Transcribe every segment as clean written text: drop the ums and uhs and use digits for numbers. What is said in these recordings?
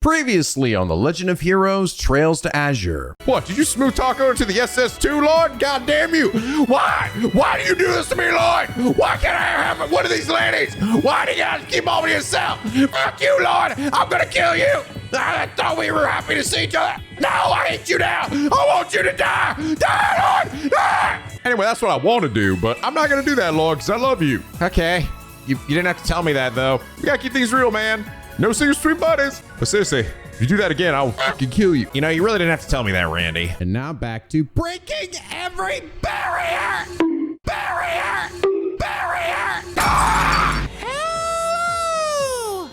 Previously on The Legend of Heroes Trails to Azure. What, did you smooth talk over to the SS2, Lloyd? God damn you! Why? Why do you do this to me, Lloyd? Why can't I have one of these ladies? Why do you guys keep all to yourself? Fuck you, Lloyd! I'm gonna kill you! I thought we were happy to see each other. No, I hate you now! I want you to die! Die, Lloyd! Die! Anyway, that's what I want to do, but I'm not gonna do that, Lloyd, because I love you. Okay. You didn't have to tell me that, though. We gotta keep things real, man. No secrets between buddies. But seriously, if you do that again, I'll fucking kill you. You know, you really didn't have to tell me that, Randy. And now back to breaking every barrier! Barrier! Barrier! Ah! Hello!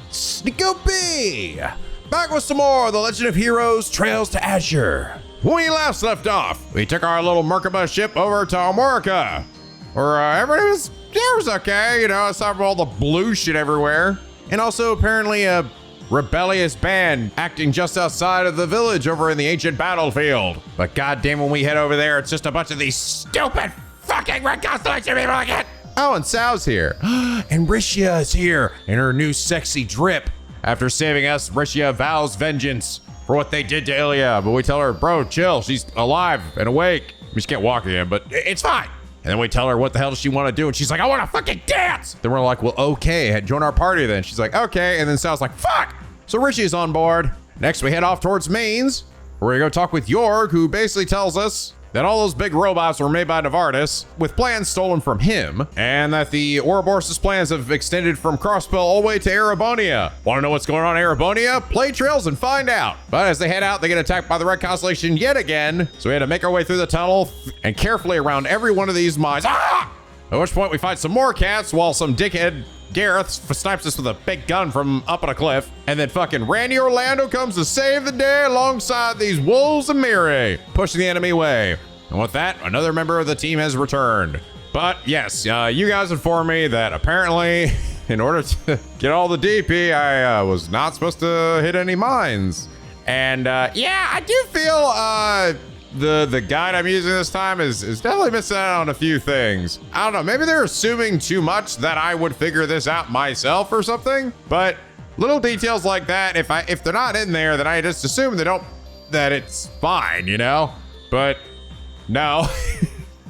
NicoB! Back with some more The Legend of Heroes Trails to Azure. When we last left off, we took our little Merkaba ship over to America. Where everything was okay, you know, aside from all the blue shit everywhere. And also apparently a rebellious band acting just outside of the village over in the ancient battlefield. But goddamn, when we head over there, it's just a bunch of these stupid fucking Red Constellation people again. Oh, and Sal's here. And Rishia is here in her new sexy drip. After saving us, Rishia vows vengeance for what they did to Ilya. But we tell her, bro, chill. She's alive and awake. We just can't walk again, but it's fine. And then we tell her what the hell does she want to do, and she's like, I want to fucking dance. Then we're like, well, okay, join our party then. She's like, okay, and then Sal's like, fuck. So Richie's on board. Next, we head off towards Mainz, where we go talk with Jorg, who basically tells us that all those big robots were made by Novartis, with plans stolen from him, and that the Ouroboros' plans have extended from Crossbell all the way to Erebonia. Want to know what's going on in Erebonia? Play Trails and find out. But as they head out, they get attacked by the Red Constellation yet again, so we had to make our way through the tunnel and carefully around every one of these mines. Ah! At which point we fight some more cats while some dickhead Gareth snipes us with a big gun from up on a cliff. And then fucking Randy Orlando comes to save the day alongside these wolves and Miri, pushing the enemy away. And with that, another member of the team has returned. But yes, you guys informed me that apparently in order to get all the DP, I was not supposed to hit any mines. And yeah, I do feel the guide I'm using this time is definitely missing out on a few things. I don't know, maybe they're assuming too much that I would figure this out myself or something. But little details like that, if they're not in there, then I just assume that it's fine, you know? But no,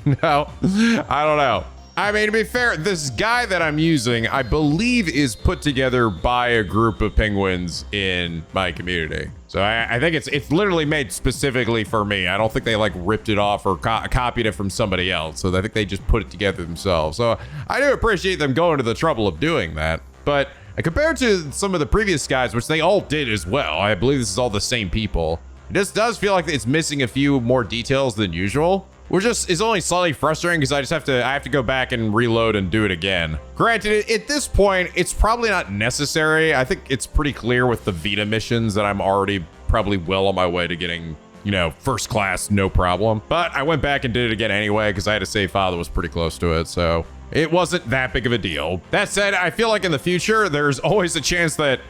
no, I don't know. I mean, to be fair, this guy that I'm using, I believe is put together by a group of penguins in my community. So I think it's literally made specifically for me. I don't think they like ripped it off or copied it from somebody else. So I think they just put it together themselves. So I do appreciate them going to the trouble of doing that. But compared to some of the previous guys, which they all did as well, I believe this is all the same people. This does feel like it's missing a few more details than usual, which is only slightly frustrating because I have to go back and reload and do it again. Granted, at this point, it's probably not necessary. I think it's pretty clear with the Vita missions that I'm already probably well on my way to getting, you know, first class, no problem. But I went back and did it again anyway because I had a save file that was pretty close to it, so it wasn't that big of a deal. That said, I feel like in the future, there's always a chance that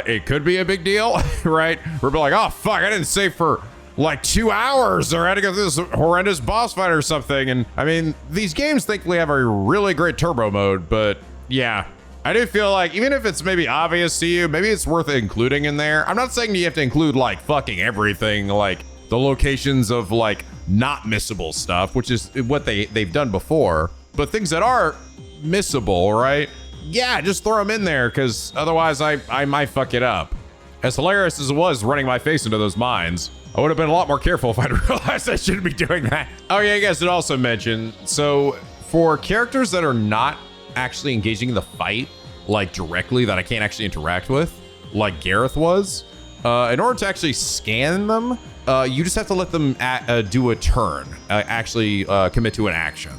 it could be a big deal, right? We'll be like, oh, fuck, I didn't save for like 2 hours or I had to go through this horrendous boss fight or something. And I mean, these games thankfully have a really great turbo mode, but yeah, I do feel like even if it's maybe obvious to you, maybe it's worth including in there. I'm not saying you have to include like fucking everything, like the locations of like not missable stuff, which is what they've done before, but things that are missable, right? Yeah, just throw them in there because otherwise I might fuck it up. As hilarious as it was running my face into those mines, I would have been a lot more careful if I'd realized I shouldn't be doing that. Oh yeah, I guess it also mentioned, so for characters that are not actually engaging in the fight, like directly, that I can't actually interact with, like Gareth was, in order to actually scan them, you just have to let them do a turn, actually commit to an action.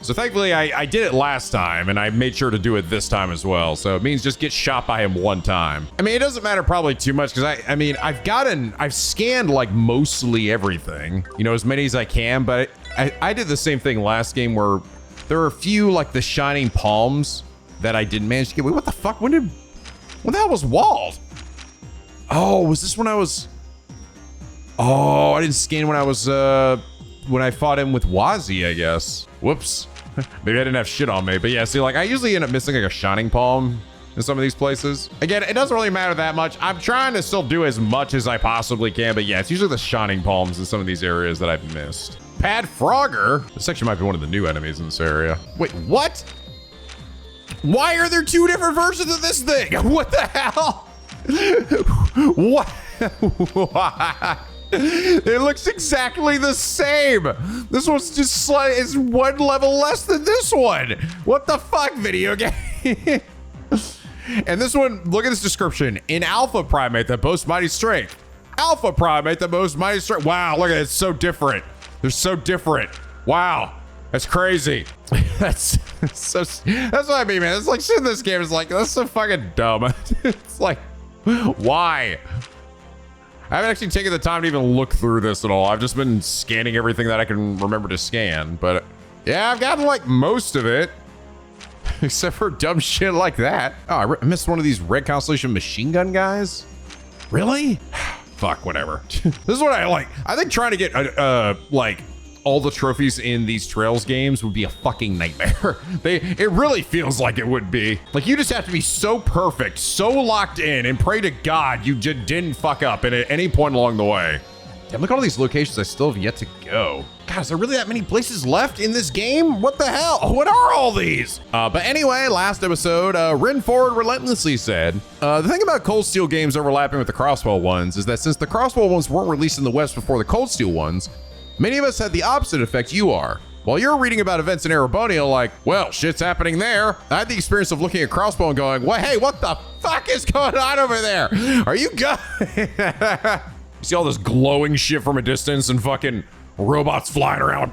So thankfully I did it last time and I made sure to do it this time as well. So it means just get shot by him one time. I mean, it doesn't matter probably too much because I mean, I've scanned like mostly everything, you know, as many as I can, but I did the same thing last game where there are a few like the shining palms that I didn't manage to get. Wait, what the fuck? When the hell was Wald? Oh, was this when I was, oh, I didn't scan when I was, when I fought him with Wazi, I guess. Whoops. Maybe I didn't have shit on me, but yeah, see, like I usually end up missing like a shining palm in some of these places. Again, it doesn't really matter that much. I'm trying to still do as much as I possibly can, but yeah, it's usually the shining palms in some of these areas that I've missed. Pad Frogger. This actually might be one of the new enemies in this area. Wait, what? Why are there two different versions of this thing? What the hell? What? It looks exactly the same. This one's just is one level less than this one. What the fuck, video game? And this one, look at this description. In Alpha Primate that boasts mighty strength. Alpha Primate that boasts mighty strength. Wow, look at it. It's so different. They're so different. Wow. That's crazy. That's what I mean, man. It's like shit in this game is like, that's so fucking dumb. It's like, why? I haven't actually taken the time to even look through this at all. I've just been scanning everything that I can remember to scan. But yeah, I've gotten like most of it. Except for dumb shit like that. Oh, I missed one of these Red Constellation machine gun guys. Really? Fuck, whatever. This is what I like. I think trying to get like all the trophies in these Trails games would be a fucking nightmare. It really feels like it would be. Like you just have to be so perfect, so locked in, and pray to God you didn't fuck up at any point along the way. Damn, look at all these locations I still have yet to go. God, is there really that many places left in this game? What the hell? What are all these? But anyway, last episode, Rin Forward relentlessly said, the thing about Cold Steel games overlapping with the Crossbell ones is that since the Crossbell ones weren't released in the West before the Cold Steel ones, many of us had the opposite effect you are. While you're reading about events in Erebonian like, well, shit's happening there, I had the experience of looking at Crossbell and going, well, hey, what the fuck is going on over there? Are you good? You see all this glowing shit from a distance and fucking robots flying around.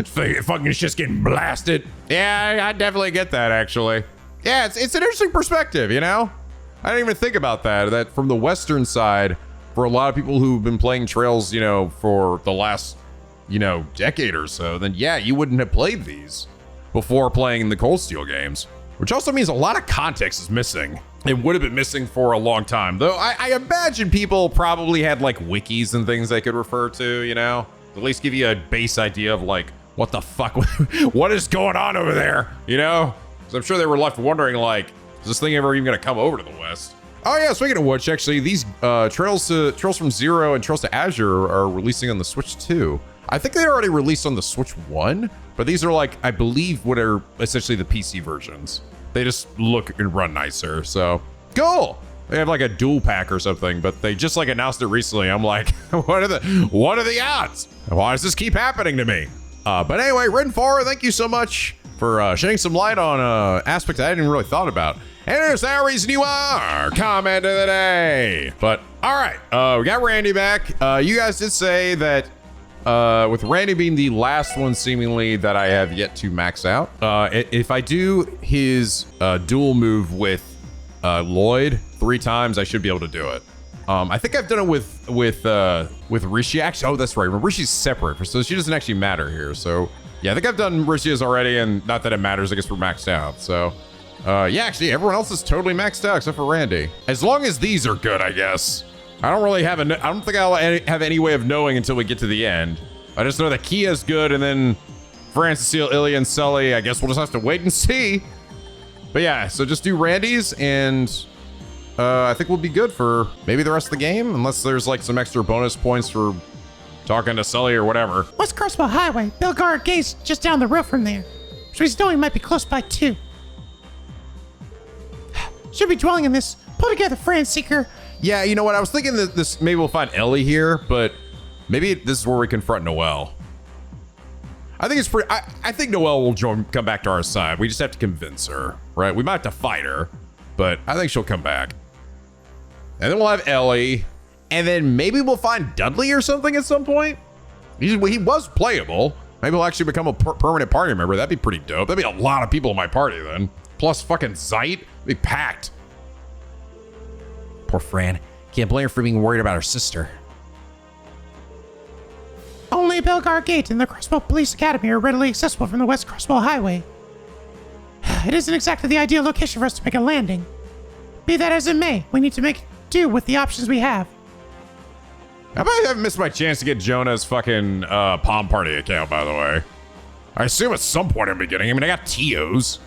Fucking shit's getting blasted. Yeah, I definitely get that, actually. Yeah, it's an interesting perspective, you know? I didn't even think about that from the Western side, for a lot of people who've been playing Trails, you know, for the last, you know, decade or so, then yeah, you wouldn't have played these before playing the Cold Steel games, which also means a lot of context is missing. It would have been missing for a long time, though I imagine people probably had like wikis and things they could refer to, you know, at least give you a base idea of like, what the fuck, what is going on over there, you know? Because I'm sure they were left wondering like, is this thing ever even gonna come over to the West? Oh yeah, speaking of which, actually, these Trails from Zero and Trails to Azure are releasing on the Switch 2. I think they already released on the Switch 1, but these are like, I believe, what are essentially the PC versions. They just look and run nicer, so cool. They have like a dual pack or something, but they just like announced it recently. I'm like, what are the odds? Why does this keep happening to me? But anyway, Rin 4, thank you so much for shedding some light on aspects I hadn't really thought about. And here's our reason you are comment of the day. But all right, we got Randy back. You guys did say that with Randy being the last one seemingly that I have yet to max out, if I do his dual move with Lloyd 3 times, I should be able to do it. I think I've done it with Rishi. Actually, oh, that's right. Rishi's separate, so she doesn't actually matter here. So yeah, I think I've done Rishi's already, and not that it matters. I guess we're maxed out. So yeah, actually, everyone else is totally maxed out except for Randy. As long as these are good, I guess. I don't really have I don't think I'll have any way of knowing until we get to the end. I just know that Kia's good, and then Fran, Cecile, Ilya, and Sully, I guess we'll just have to wait and see. But yeah, so just do Randy's, and I think we'll be good for maybe the rest of the game, unless there's like some extra bonus points for talking to Sully or whatever. West Crossbell Highway. Belgar Gate's just down the road from there. So he's knowing might be close by too. Should be dwelling in this. Pull together, Fran Seeker. Yeah, you know what? I was thinking that this maybe we'll find Ellie here, but maybe this is where we confront Noelle. I think it's pretty. I think Noelle will come back to our side. We just have to convince her, right? We might have to fight her, but I think she'll come back. And then we'll have Ellie, and then maybe we'll find Dudley or something at some point. He was playable. Maybe he'll actually become a permanent party member. That'd be pretty dope. That'd be a lot of people in my party then. Plus fucking Zeit. Be packed. Poor Fran. Can't blame her for being worried about her sister. Only Belgar Gate and the Crossbell Police Academy are readily accessible from the West Crossbell Highway. It isn't exactly the ideal location for us to make a landing. Be that as it may, we need to make do with the options we have. I might have missed my chance to get Jonah's fucking Palm Party account, by the way. I assume at some point in the beginning. I mean, I got Tio's.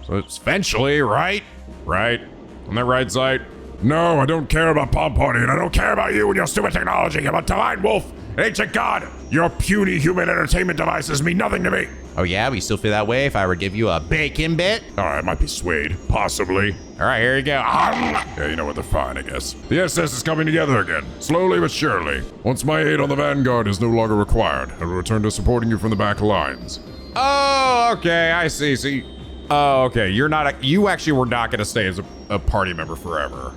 So it's eventually, right? Right? On that right side? No, I don't care about Palm Party, and I don't care about you and your stupid technology. I'm a divine wolf, an ancient god. Your puny human entertainment devices mean nothing to me. Oh yeah, we still feel that way if I were to give you a bacon bit? I might be swayed, possibly. All right, here you go. Yeah, you know what, they're fine, I guess. The SS is coming together again, slowly but surely. Once my aid on the Vanguard is no longer required, I will return to supporting you from the back lines. Oh, okay, I see. See, oh, okay, you actually were not going to stay as a party member forever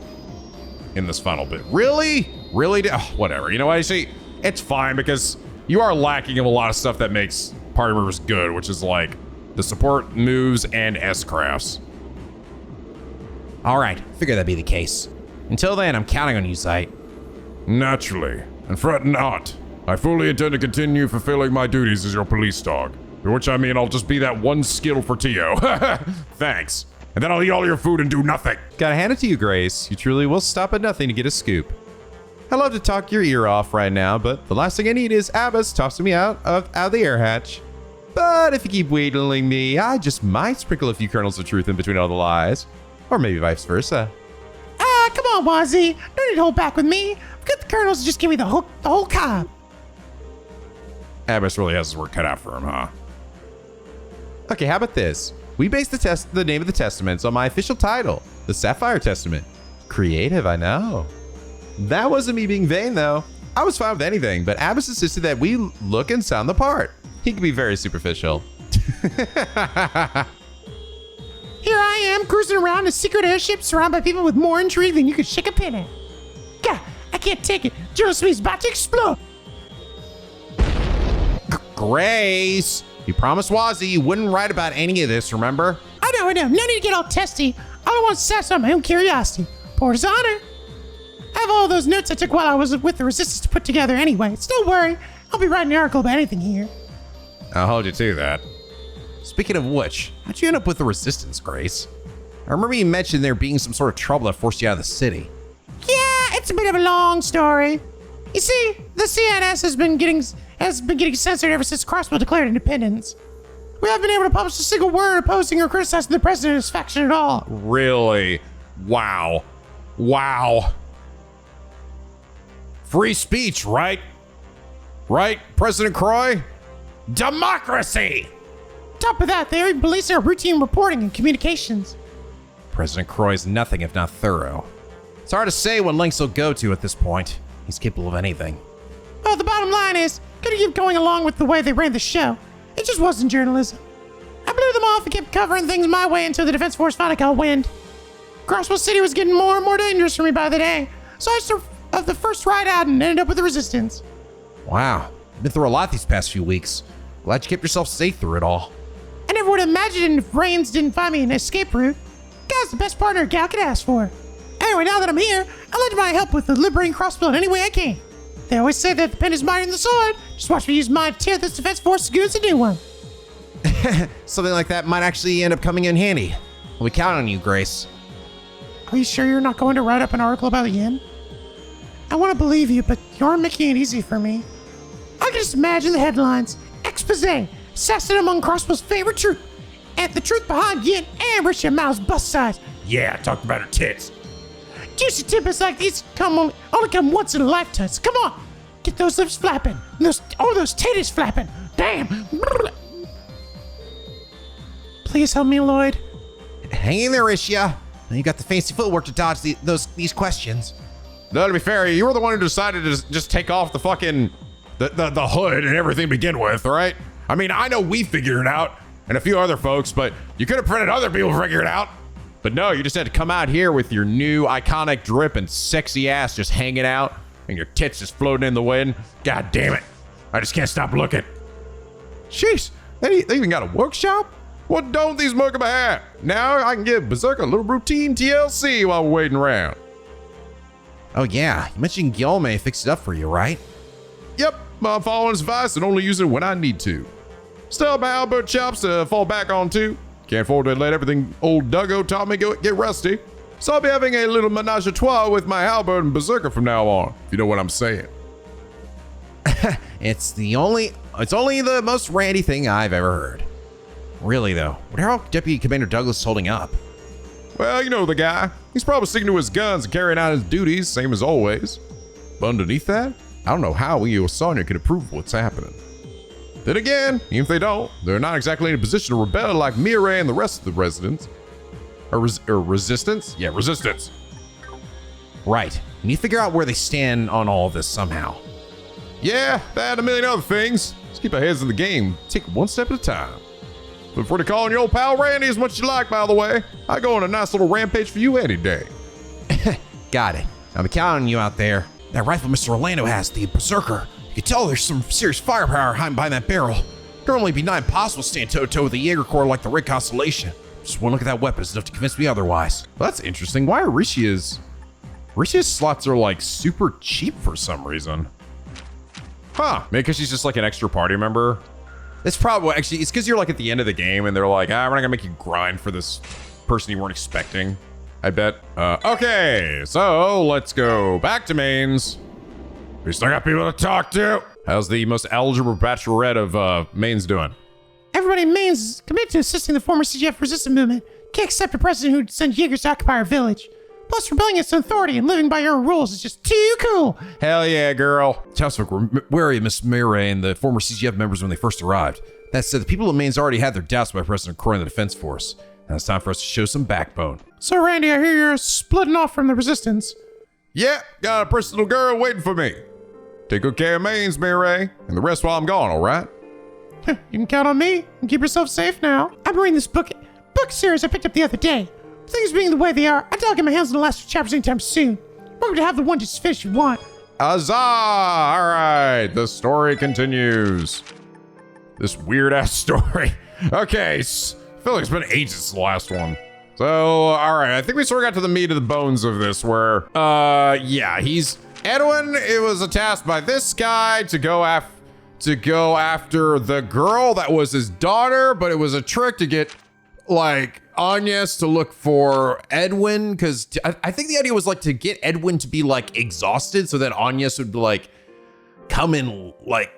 in this final bit. Really? Really? Whatever. You know what, I see? It's fine because you are lacking of a lot of stuff that makes party members good, which is like the support moves and S-crafts. All right, figured that'd be the case. Until then, I'm counting on you, Sight. Naturally, and fret not. I fully intend to continue fulfilling my duties as your police dog. By which I mean I'll just be that one skill for Tio. Thanks. And then I'll eat all your food and do nothing. Gotta hand it to you, Grace. You truly will stop at nothing to get a scoop. I'd love to talk your ear off right now, but the last thing I need is Abbas tossing me out of the air hatch. But if you keep wheedling me, I just might sprinkle a few kernels of truth in between all the lies. Or maybe vice versa. Ah, come on, Wazzy. No need to hold back with me. Get the kernels and just give me the whole cob. Abbas really has his work cut out for him, huh? Okay, how about this? We base the name of the testaments on my official title, the Sapphire Testament. Creative, I know. That wasn't me being vain, though. I was fine with anything, but Abbas insisted that we look and sound the part. He can be very superficial. Here I am, cruising around in a secret airship surrounded by people with more intrigue than you could shake a pin at. God, I can't take it. Journalism is about to explode. Grace, you promised Wazzy you wouldn't write about any of this, remember? I know. No need to get all testy. I don't want to satisfy my own curiosity. Port his honor. I have all those notes I took while I was with the Resistance to put together anyway, so don't worry. I'll be writing an article about anything here. I'll hold you to that. Speaking of which, how'd you end up with the Resistance, Grace? I remember you mentioned there being some sort of trouble that forced you out of the city. Yeah, it's a bit of a long story. You see, the CNS has been getting censored ever since Crossbell declared independence. We haven't been able to publish a single word opposing or criticizing the president's faction at all. Really? Wow. Free speech, right? Right, President Croy? Democracy! Top of that, they even police our routine reporting and communications. President Croy's nothing if not thorough. It's hard to say what lengths he'll go to at this point. He's capable of anything. Well, the bottom line is, gotta keep going along with the way they ran the show. It just wasn't journalism. I blew them off and kept covering things my way until the Defense Force finally got wind. Crossbell City was getting more and more dangerous for me by the day, so I started the first ride out and ended up with the Resistance. Wow, you've been through a lot these past few weeks. Glad you kept yourself safe through it all. I never would have imagined if Reigns didn't find me an escape route. Guy's the best partner a gal could ask for. Anyway, now that I'm here, I'll lend my help with liberating Crossbell in any way I can. They always say that the pen is mightier than the sword. Just watch me use my tear this Defense Force goons to do one. Something like that might actually end up coming in handy. We count on you, Grace. Are you sure you're not going to write up an article about the yin? I want to believe you, but you're making it easy for me. I can just imagine the headlines. Expose. Assassin among Crossbell's favorite truth. And the truth behind yin and Richard Miles' bust size. Yeah, talk about her tits. Juicy tidbits like these only come once in a lifetime. So come on. Get those lips flapping. Those taters flapping. Damn. Please help me, Lloyd. Hang in there, Ishia. You got the fancy footwork to dodge these questions. No, to be fair, you were the one who decided to just take off the fucking the hood and everything to begin with, right? I mean, I know we figured it out, and a few other folks, but you could have printed other people to figure it out. But no, you just had to come out here with your new iconic drip and sexy ass just hanging out, and your tits just floating in the wind. God damn it. I just can't stop looking. Jeez, they even got a workshop? What don't these Merkaba have? Now I can give Berserker a little routine TLC while we're waiting around. Oh yeah, you mentioned Guillaume fixed it up for you, right? Yep, I'm following his advice and only using it when I need to. Still have my Albert chops to fall back on too. Can't afford to let everything old Duggo taught me get rusty. So I'll be having a little menage a trois with my halberd and Berserker from now on, if you know what I'm saying. It's only the most randy thing I've ever heard. Really, though, what are Deputy Commander Douglas holding up? Well, you know the guy. He's probably sticking to his guns and carrying out his duties, same as always. But underneath that, I don't know how he or Sonya can approve of what's happening. Then again, even if they don't, they're not exactly in a position to rebel like Mireille and the rest of the residents. Or resistance? Yeah, resistance. Right. We need to figure out where they stand on all of this somehow. Yeah, that and a million other things. Let's keep our heads in the game. Take it one step at a time. Look forward to calling your old pal Randy as much as you like, by the way. I go on a nice little rampage for you any day. Got it. I'll be counting on you out there. That rifle Mr. Orlando has, the Berserker. You can tell there's some serious firepower behind that barrel. Normally it'd be not impossible to stand toe-to-toe with a Jaeger Corps like the Red Constellation. Just one look at that weapon is enough to convince me otherwise. Well, that's interesting. Why are Rishia's slots are like super cheap for some reason? Huh, maybe because she's just like an extra party member. That's probably, actually, It's because you're like at the end of the game and they're like, we're not gonna make you grind for this person you weren't expecting, I bet. Okay, so let's go back to mains. We still got people to talk to. How's the most eligible bachelorette of mains doing? Everybody in Maine's is committed to assisting the former CGF resistance movement. Can't accept a president who'd send Jaegers to occupy our village. Plus, rebelling against authority and living by your own rules is just too cool. Hell yeah, girl. Townsfolk were wary of Miss Mireille and the former CGF members when they first arrived. That said, the people of Maine's already had their doubts by President Croy and the Defense Force. Now it's time for us to show some backbone. So, Randy, I hear you're splitting off from the resistance. Yeah, got a personal girl waiting for me. Take good care of mains, Mireille, and the rest while I'm gone, all right? You can count on me and keep yourself safe now. I'm reading this book series I picked up the other day. Things being the way they are, I doubt I'll get my hands on the last few chapters anytime soon. Welcome to have the one just finish you want. Huzzah! All right, the story continues. This weird ass story. Okay, I feel like it's been ages since the last one. So, all right, I think we sort of got to the meat of the bones of this where, yeah, Edwin, it was a task by this guy to go after the girl that was his daughter, but it was a trick to get, like, Agnes to look for Edwin, because I think the idea was, like, to get Edwin to be, like, exhausted so that Agnes would, like, come and, like,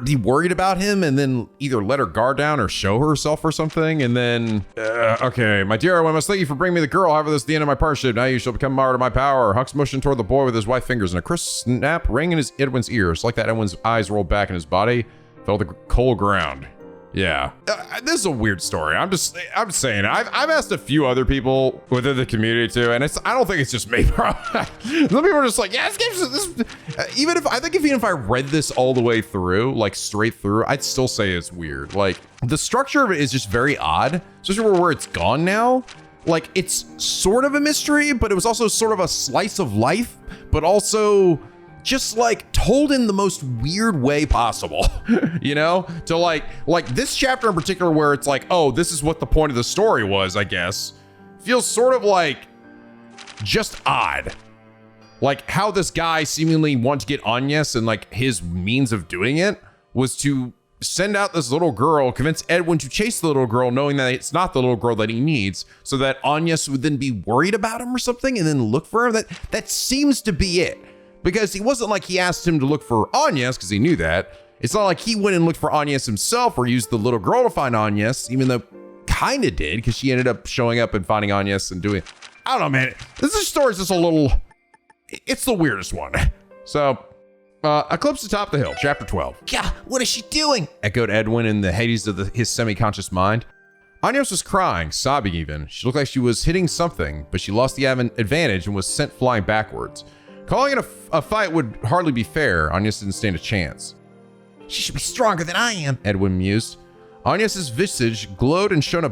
be worried about him and then either let her guard down or show herself or something. And then, okay, my dear, I must thank you for bringing me the girl. However, this is the end of my partnership. Now you shall become martyr to my power. Hux motioned toward the boy with his white fingers, and a crisp snap rang in Edwin's ears. Like that, Edwin's eyes rolled back and his body fell to the cold ground. Yeah, this is a weird story. I'm just saying. I've asked a few other people within the community too, and I don't think it's just me. Some people are just like, yeah, this game's even if I read this all the way through, like straight through, I'd still say it's weird. Like the structure of it is just very odd, especially where it's gone now. Like it's sort of a mystery, but it was also sort of a slice of life, but also just like told in the most weird way possible, you know, to like this chapter in particular where it's like, oh, this is what the point of the story was, I guess, feels sort of like just odd. Like how this guy seemingly wanted to get Agnes and like his means of doing it was to send out this little girl, convince Edwin to chase the little girl, knowing that it's not the little girl that he needs, so that Agnes would then be worried about him or something and then look for her. That seems to be it. Because he wasn't like he asked him to look for Agnes because he knew that. It's not like he went and looked for Agnes himself or used the little girl to find Agnes, even though kind of did because she ended up showing up and finding Agnes and doing, I don't know, man. This story's just a little, it's the weirdest one. So, Eclipse atop the hill, chapter 12. Yeah, what is she doing? Echoed Edwin in the Hades of his semi-conscious mind. Agnes was crying, sobbing even. She looked like she was hitting something, but she lost the advantage and was sent flying backwards. Calling it a fight would hardly be fair. Agnes didn't stand a chance. She should be stronger than I am, Edwin mused. Agnes's visage glowed and shone a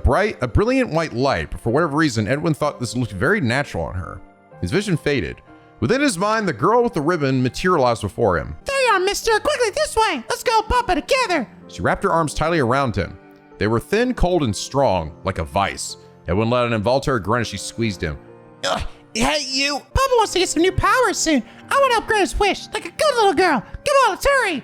brilliant white light, but for whatever reason, Edwin thought this looked very natural on her. His vision faded. Within his mind, the girl with the ribbon materialized before him. There you are, mister. Quickly, this way. Let's go, Papa, together. She wrapped her arms tightly around him. They were thin, cold, and strong, like a vice. Edwin let an involuntary grunt as she squeezed him. Hey, you. Papa wants to get some new powers soon. I want to upgrade his wish, like a good little girl. Come on, let's hurry.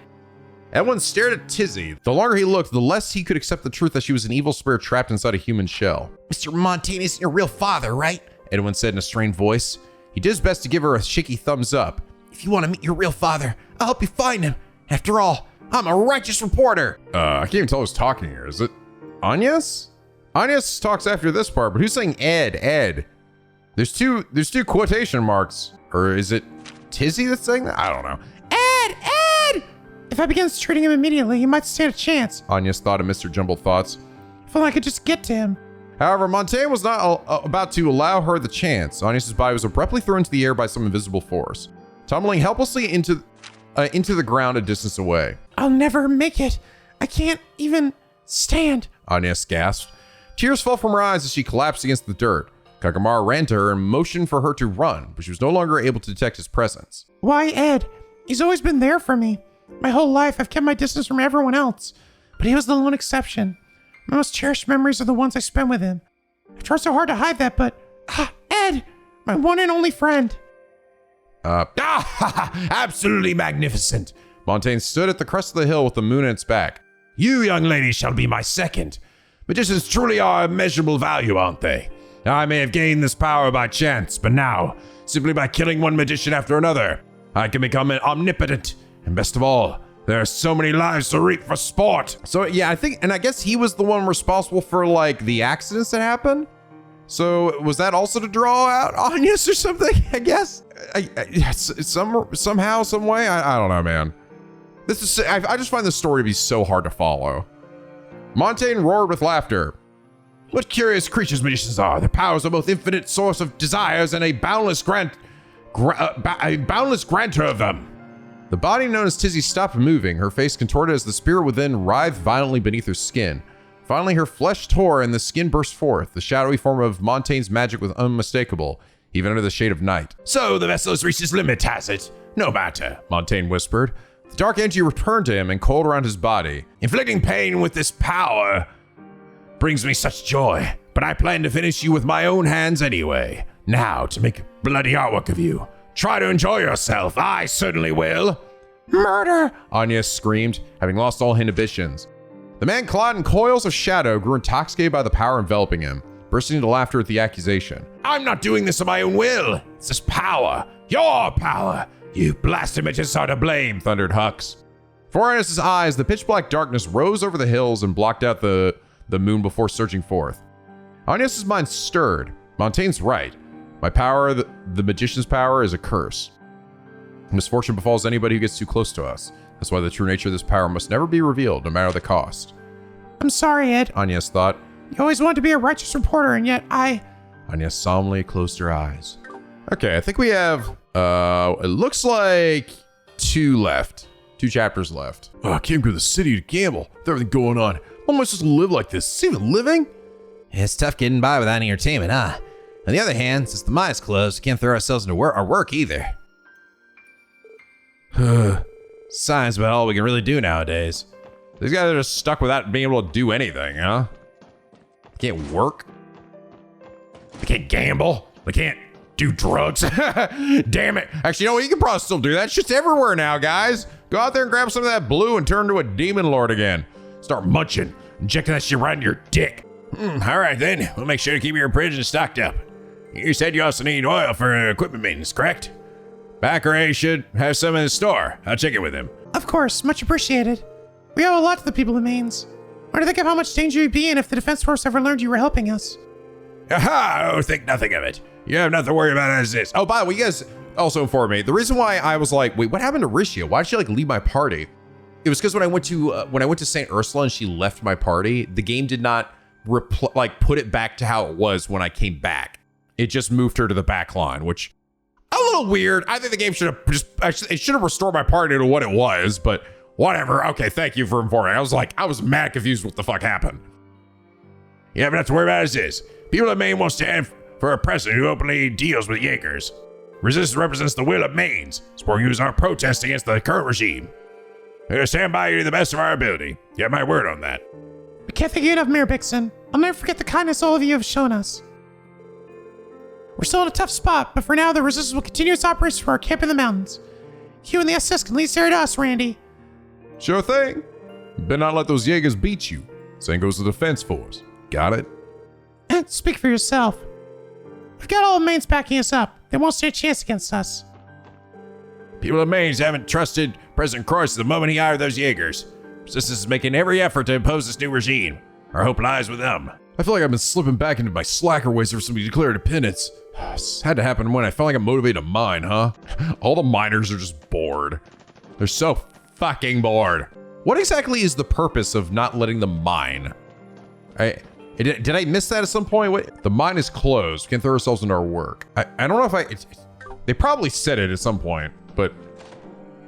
Edwin stared at Tizzy. The longer he looked, the less he could accept the truth that she was an evil spirit trapped inside a human shell. Mr. Montaigne isn't your real father, right? Edwin said in a strained voice. He did his best to give her a shaky thumbs up. If you want to meet your real father, I'll help you find him. After all, I'm a righteous reporter. I can't even tell who's talking here. Is it Agnes? Agnes talks after this part, but who's saying Ed? Ed. There's two quotation marks. Or is it Tizzy that's saying that? I don't know. Ed! Ed! If I begin treating him immediately, he might stand a chance. Agnes thought of Mr. Jumbled Thoughts. If only I could just get to him. However, Montaigne was not about to allow her the chance. Agnes's body was abruptly thrown into the air by some invisible force, tumbling helplessly into the ground a distance away. I'll never make it. I can't even stand. Agnes gasped. Tears fell from her eyes as she collapsed against the dirt. Kakamara ran to her and motioned for her to run, but she was no longer able to detect his presence. Why, Ed? He's always been there for me. My whole life, I've kept my distance from everyone else, but he was the lone exception. My most cherished memories are the ones I spent with him. I've tried so hard to hide that, but... Ed! My one and only friend. Absolutely magnificent. Montaigne stood at the crest of the hill with the moon at its back. You young ladies shall be my second. Magicians truly are of immeasurable value, aren't they? I may have gained this power by chance, but now, simply by killing one magician after another, I can become omnipotent. And best of all, there are so many lives to reap for sport. So yeah, I guess he was the one responsible for like the accidents that happened. So was that also to draw out Agnes or something? I guess. Somehow, some way. I don't know, man. I just find this story to be so hard to follow. Montaigne roared with laughter. What curious creatures magicians are. Their powers are both infinite source of desires and a boundless grantor of them. The body known as Tizzy stopped moving, her face contorted as the spirit within writhed violently beneath her skin. Finally, her flesh tore and the skin burst forth. The shadowy form of Montaigne's magic was unmistakable, even under the shade of night. So the vessel has reached its limit, has it? No matter, Montaigne whispered. The dark energy returned to him and coiled around his body. Inflicting pain with this power brings me such joy, but I plan to finish you with my own hands anyway. Now, to make bloody artwork of you. Try to enjoy yourself. I certainly will. Murder! Agnes screamed, having lost all inhibitions. The man clad in coils of shadow grew intoxicated by the power enveloping him, bursting into laughter at the accusation. I'm not doing this of my own will. It's this power. Your power. You blasted magicians are to blame, thundered Hux. Before Agnes's eyes, the pitch-black darkness rose over the hills and blocked out the moon before surging forth. Agnes's mind stirred. Montaigne's right. My power, the magician's power, is a curse. Misfortune befalls anybody who gets too close to us. That's why the true nature of this power must never be revealed, no matter the cost. I'm sorry, Ed. Agnes thought. You always wanted to be a righteous reporter, and yet Agnes solemnly closed her eyes. Okay, I think we have, it looks like 2 left. 2 chapters left. Oh, I came to the city to gamble. With everything going on. How am I supposed to live like this? Is it even living? It's tough getting by without any entertainment, huh? On the other hand, since the mine is closed, we can't throw ourselves into our work either. Science about all we can really do nowadays. These guys are just stuck without being able to do anything, huh? They can't work. They can't gamble. They can't do drugs. Damn it. Actually, you know what? You can probably still do that. Shit's everywhere now, guys. Go out there and grab some of that blue and turn into a demon lord again. Start munching. Injecting that shit right in your dick. All right, then. We'll make sure to keep your prison stocked up. You said you also need oil for equipment maintenance, correct? Backer should have some in the store. I'll check it with him. Of course, much appreciated. We owe a lot to the people of Mainz. Or to think of how much danger you'd be in if the defense force ever learned you were helping us. Aha! Oh, think nothing of it. You have nothing to worry about as is. Oh, by the way, you guys also informed me. The reason why I was like, wait, what happened to Ricia? Why did she like leave my party? It was because when I went to St. Ursula and she left my party, the game did not put it back to how it was when I came back. It just moved her to the back line, which a little weird. I think the game should have restored my party to what it was, but whatever. Okay, thank you for informing. I was mad confused what the fuck happened. You have nothing to worry about as is. People of Maine will stand for a president who openly deals with Jaegers. Resistance represents the will of Mainz. Support you as our protest against the current regime. We're gonna stand by you to the best of our ability. You have my word on that. We can't thank you enough, Mayor Bixon. I'll never forget the kindness all of you have shown us. We're still in a tough spot, but for now, the resistance will continue its operations for our camp in the mountains. You and the SS can lead this area to us, Randy. Sure thing. You better not let those Jaegers beat you. Same goes to the defense force. Got it? Speak for yourself. We've got all of Mainz backing us up. They won't stand a chance against us. People of Mainz haven't trusted President Cross the moment he hired those Jaegers. Resistance is making every effort to impose this new regime. Our hope lies with them. I feel like I've been slipping back into my slacker ways ever since we declared independence. This had to happen when I felt like I'm motivated to mine, huh? All the miners are just bored. They're so fucking bored. What exactly is the purpose of not letting them mine? Did I miss that at some point? What? The mine is closed. We can throw ourselves into our work. I don't know if they probably said it at some point, but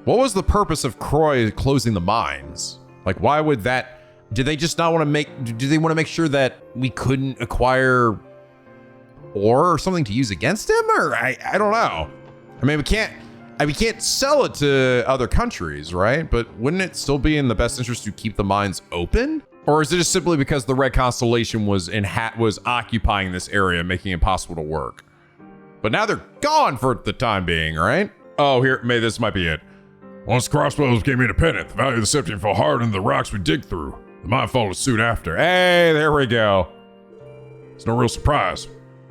what was the purpose of Croy closing the mines? Like, why would that? Did they just not want to do they want to make sure that we couldn't acquire ore or something to use against him? Or I don't know. I mean, we can't sell it to other countries, right? But wouldn't it still be in the best interest to keep the mines open? Or is it just simply because the Red Constellation was occupying this area, making it impossible to work? But now they're gone for the time being, right? Oh, this might be it. Once Crossbell became independent, the value of the Septium fell hard into the rocks we dig through. The mine followed suit after. Hey, there we go. It's no real surprise.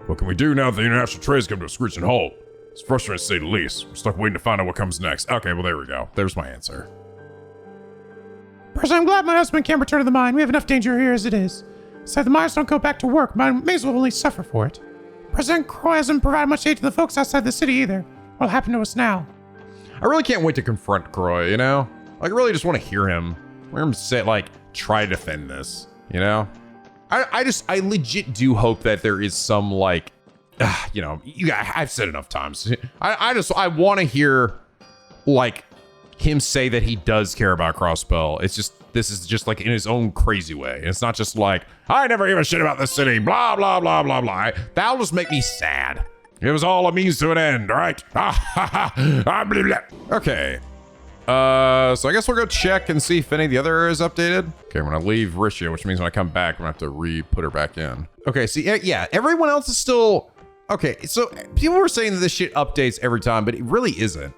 What can we do now that the international trade's come to a screeching halt? It's frustrating to say the least. We're stuck waiting to find out what comes next. Okay, well, there we go. There's my answer. Personally, I'm glad my husband can't return to the mine. We have enough danger here as it is. So if the miners don't go back to work, mine may as well only suffer for it. President Croy hasn't provided much aid to the folks outside the city either. What'll happen to us now? I really can't wait to confront Croy, you know? Like, I really just want to hear him. Hear him say, like, try to defend this, you know? I legit do hope that there is some, like, you know, I've said enough times. I want to hear, like, him say that he does care about Crossbell. This is just like in his own crazy way. It's not just like, I never give a shit about the city, blah, blah, blah, blah, blah. That'll just make me sad. It was all a means to an end, right? Okay. So I guess we'll go check and see if any of the other areas updated. Okay, I'm gonna leave Rishia, which means when I come back, I'm gonna have to put her back in. Okay, see, yeah, everyone else is still... Okay, so people were saying that this shit updates every time, but it really isn't.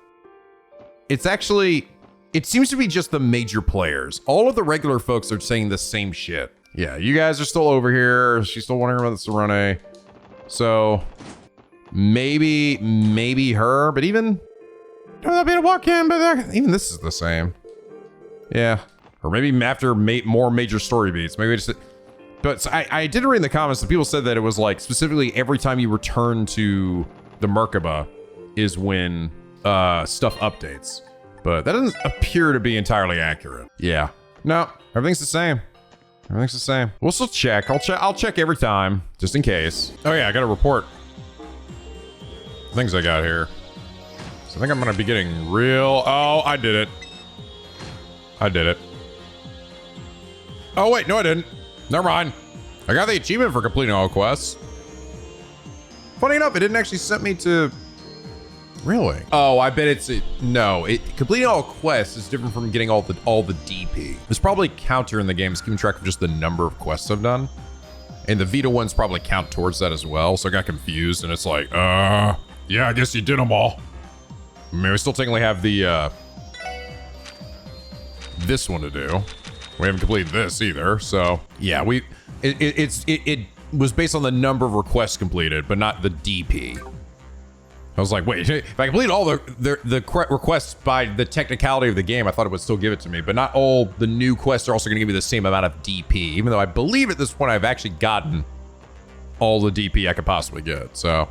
It's actually... It seems to be just the major players. All of the regular folks are saying the same shit. Yeah, you guys are still over here. She's still wondering about the Serene. So... Maybe her, but even... I'll be able to walk in, but even this is the same. Yeah. Or maybe after more major story beats. Maybe just... But so I did read in the comments that people said that it was like specifically every time you return to the Merkaba is when stuff updates. But that doesn't appear to be entirely accurate. Yeah. No, everything's the same. Everything's the same. We'll still check. I'll check every time, just in case. Oh yeah, I got a report. Things I got here. So I think I'm gonna be getting real... Oh, I did it. I did it. Oh wait, no I didn't. Never mind. I got the achievement for completing all quests. Funny enough, it didn't actually send me to... Really? Oh, I bet it's... No, completing all quests is different from getting all the DP. There's probably a counter in the game. It's keeping track of just the number of quests I've done. And the Vita ones probably count towards that as well. So I got confused and it's like, yeah, I guess you did them all. I mean, we still technically have the, this one to do. We haven't completed this either, so yeah, it was based on the number of requests completed, but not the DP. I was like, wait, if I complete all the requests by the technicality of the game, I thought it would still give it to me, but not all the new quests are also gonna give me the same amount of DP, even though I believe at this point I've actually gotten all the DP I could possibly get, so,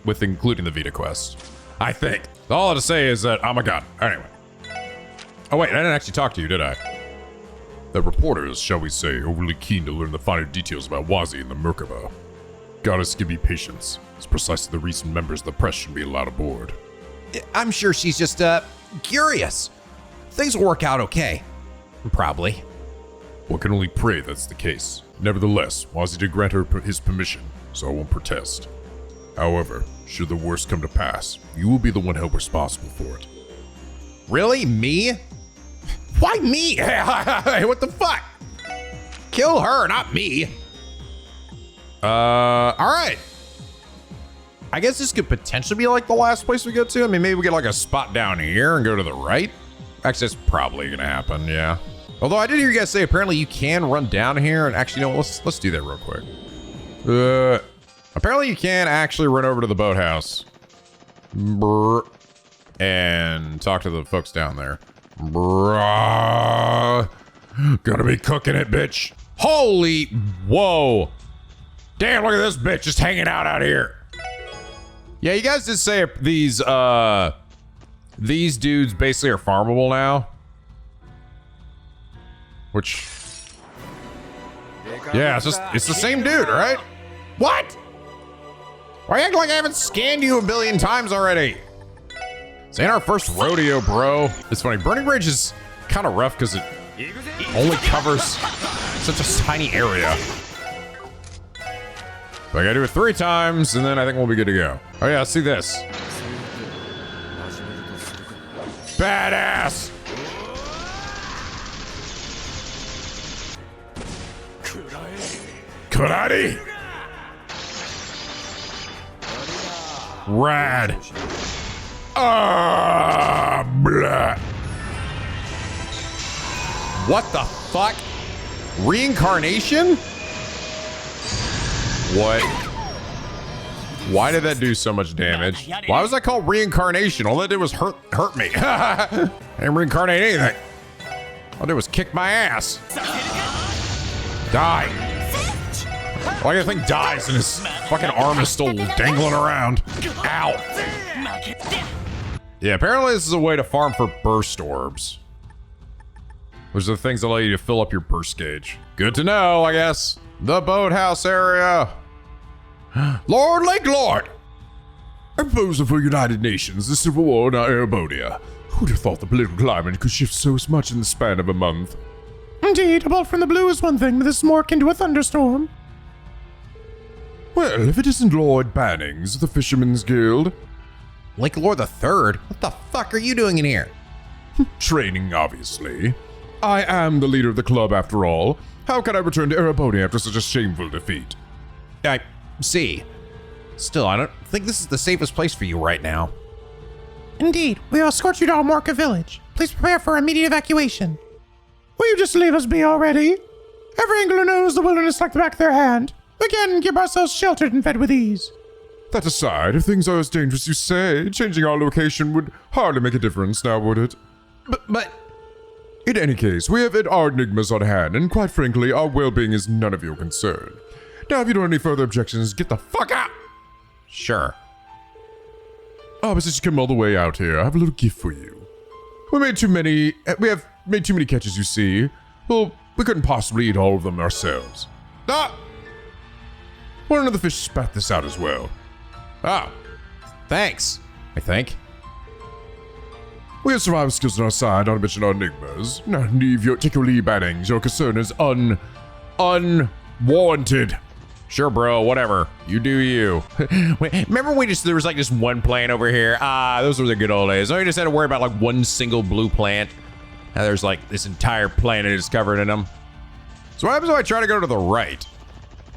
with including the Vita quest, I think. All I have to say is that, oh my god, anyway. Oh wait, I didn't actually talk to you, did I? The reporters, shall we say, overly keen to learn the finer details about Wazi and the Merkaba. Goddess, give me patience. It's precisely the reason members of the press should be allowed aboard. I'm sure she's just, curious. Things will work out okay. Probably. One can only pray that's the case. Nevertheless, Wazi did grant her his permission, so I won't protest. However, should the worst come to pass, you will be the one held responsible for it. Really? Me? Why me? Hey, what the fuck? Kill her, not me. Alright. I guess this could potentially be like the last place we go to. I mean, maybe we get like a spot down here and go to the right. Actually, that's probably gonna happen, yeah. Although I did hear you guys say apparently you can run down here and actually, no, let's do that real quick. Apparently you can actually run over to the boathouse. And talk to the folks down there. Gonna be cooking it, bitch. Holy, whoa. Damn, look at this bitch just hanging out here. Yeah, you guys did say these dudes basically are farmable now. Which, yeah, it's the same dude, right? What? Why act like I haven't scanned you a billion times already? This ain't our first rodeo, bro. It's funny, Burning Ridge is kind of rough because it only covers such a tiny area. So I gotta do it 3 times, and then I think we'll be good to go. Oh yeah, let's see this. Badass! Karate! Rad! Blah. What the fuck? Reincarnation? What? Why did that do so much damage? Why was that called reincarnation? All that did was hurt me. I didn't reincarnate anything. All I did was kick my ass. Die. Why do you think dies and his fucking arm is still dangling around? Ow. Yeah, apparently this is a way to farm for burst orbs. Which are the things that allow you to fill up your burst gauge. Good to know, I guess. The boathouse area. Lord Lake Lord! A proposal for United Nations, the Civil War in Erebonia. Who'd have thought the political climate could shift so much in the span of a month? Indeed, a bolt from the blue is one thing, but this is more akin to a thunderstorm. Well, if it isn't Lloyd Bannings of the Fisherman's Guild. Lake Lord the Third? What the fuck are you doing in here? Training, obviously. I am the leader of the club after all. How can I return to Erebonia after such a shameful defeat? I see. Still, I don't think this is the safest place for you right now. Indeed, we will escort you to Almorca village. Please prepare for immediate evacuation. Will you just leave us be already? Every angler knows the wilderness like the back of their hand. We can keep ourselves sheltered and fed with ease. That aside, if things are as dangerous as you say, changing our location would hardly make a difference now, would it? But... In any case, we have our enigmas on hand, and quite frankly, our well-being is none of your concern. Now, if you don't have any further objections, get the fuck out! Sure. Oh, but since you came all the way out here, I have a little gift for you. We have made too many catches, you see. Well, we couldn't possibly eat all of them ourselves. One of the fish spat this out as well. Thanks, I think. We have survival skills on our side, not to mention our enigmas. Now take your Lloyd Bannings. Your concern is unwarranted. Sure, bro, whatever. You do you. Wait, remember there was like just one plant over here? Those were the good old days. So you just had to worry about like one single blue plant. Now there's like this entire planet is covered in them. So what happens if I try to go to the right?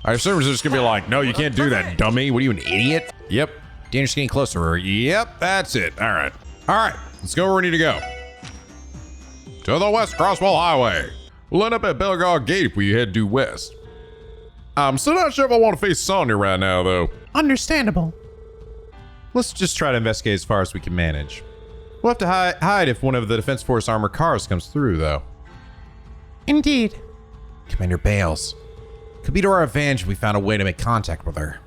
I assume it's just gonna be like, no, you can't do that, dummy. What are you, an idiot? Yep. Danger's getting closer. Yep, that's it. All right. Let's go where we need to go. To the West Crossbell Highway. We'll end up at Belgar Gate if we head due west. I'm still not sure if I want to face Sonya right now, though. Understandable. Let's just try to investigate as far as we can manage. We'll have to hide if one of the Defense Force armored cars comes through, though. Indeed. Commander Bales. Could be to our advantage if we found a way to make contact with her.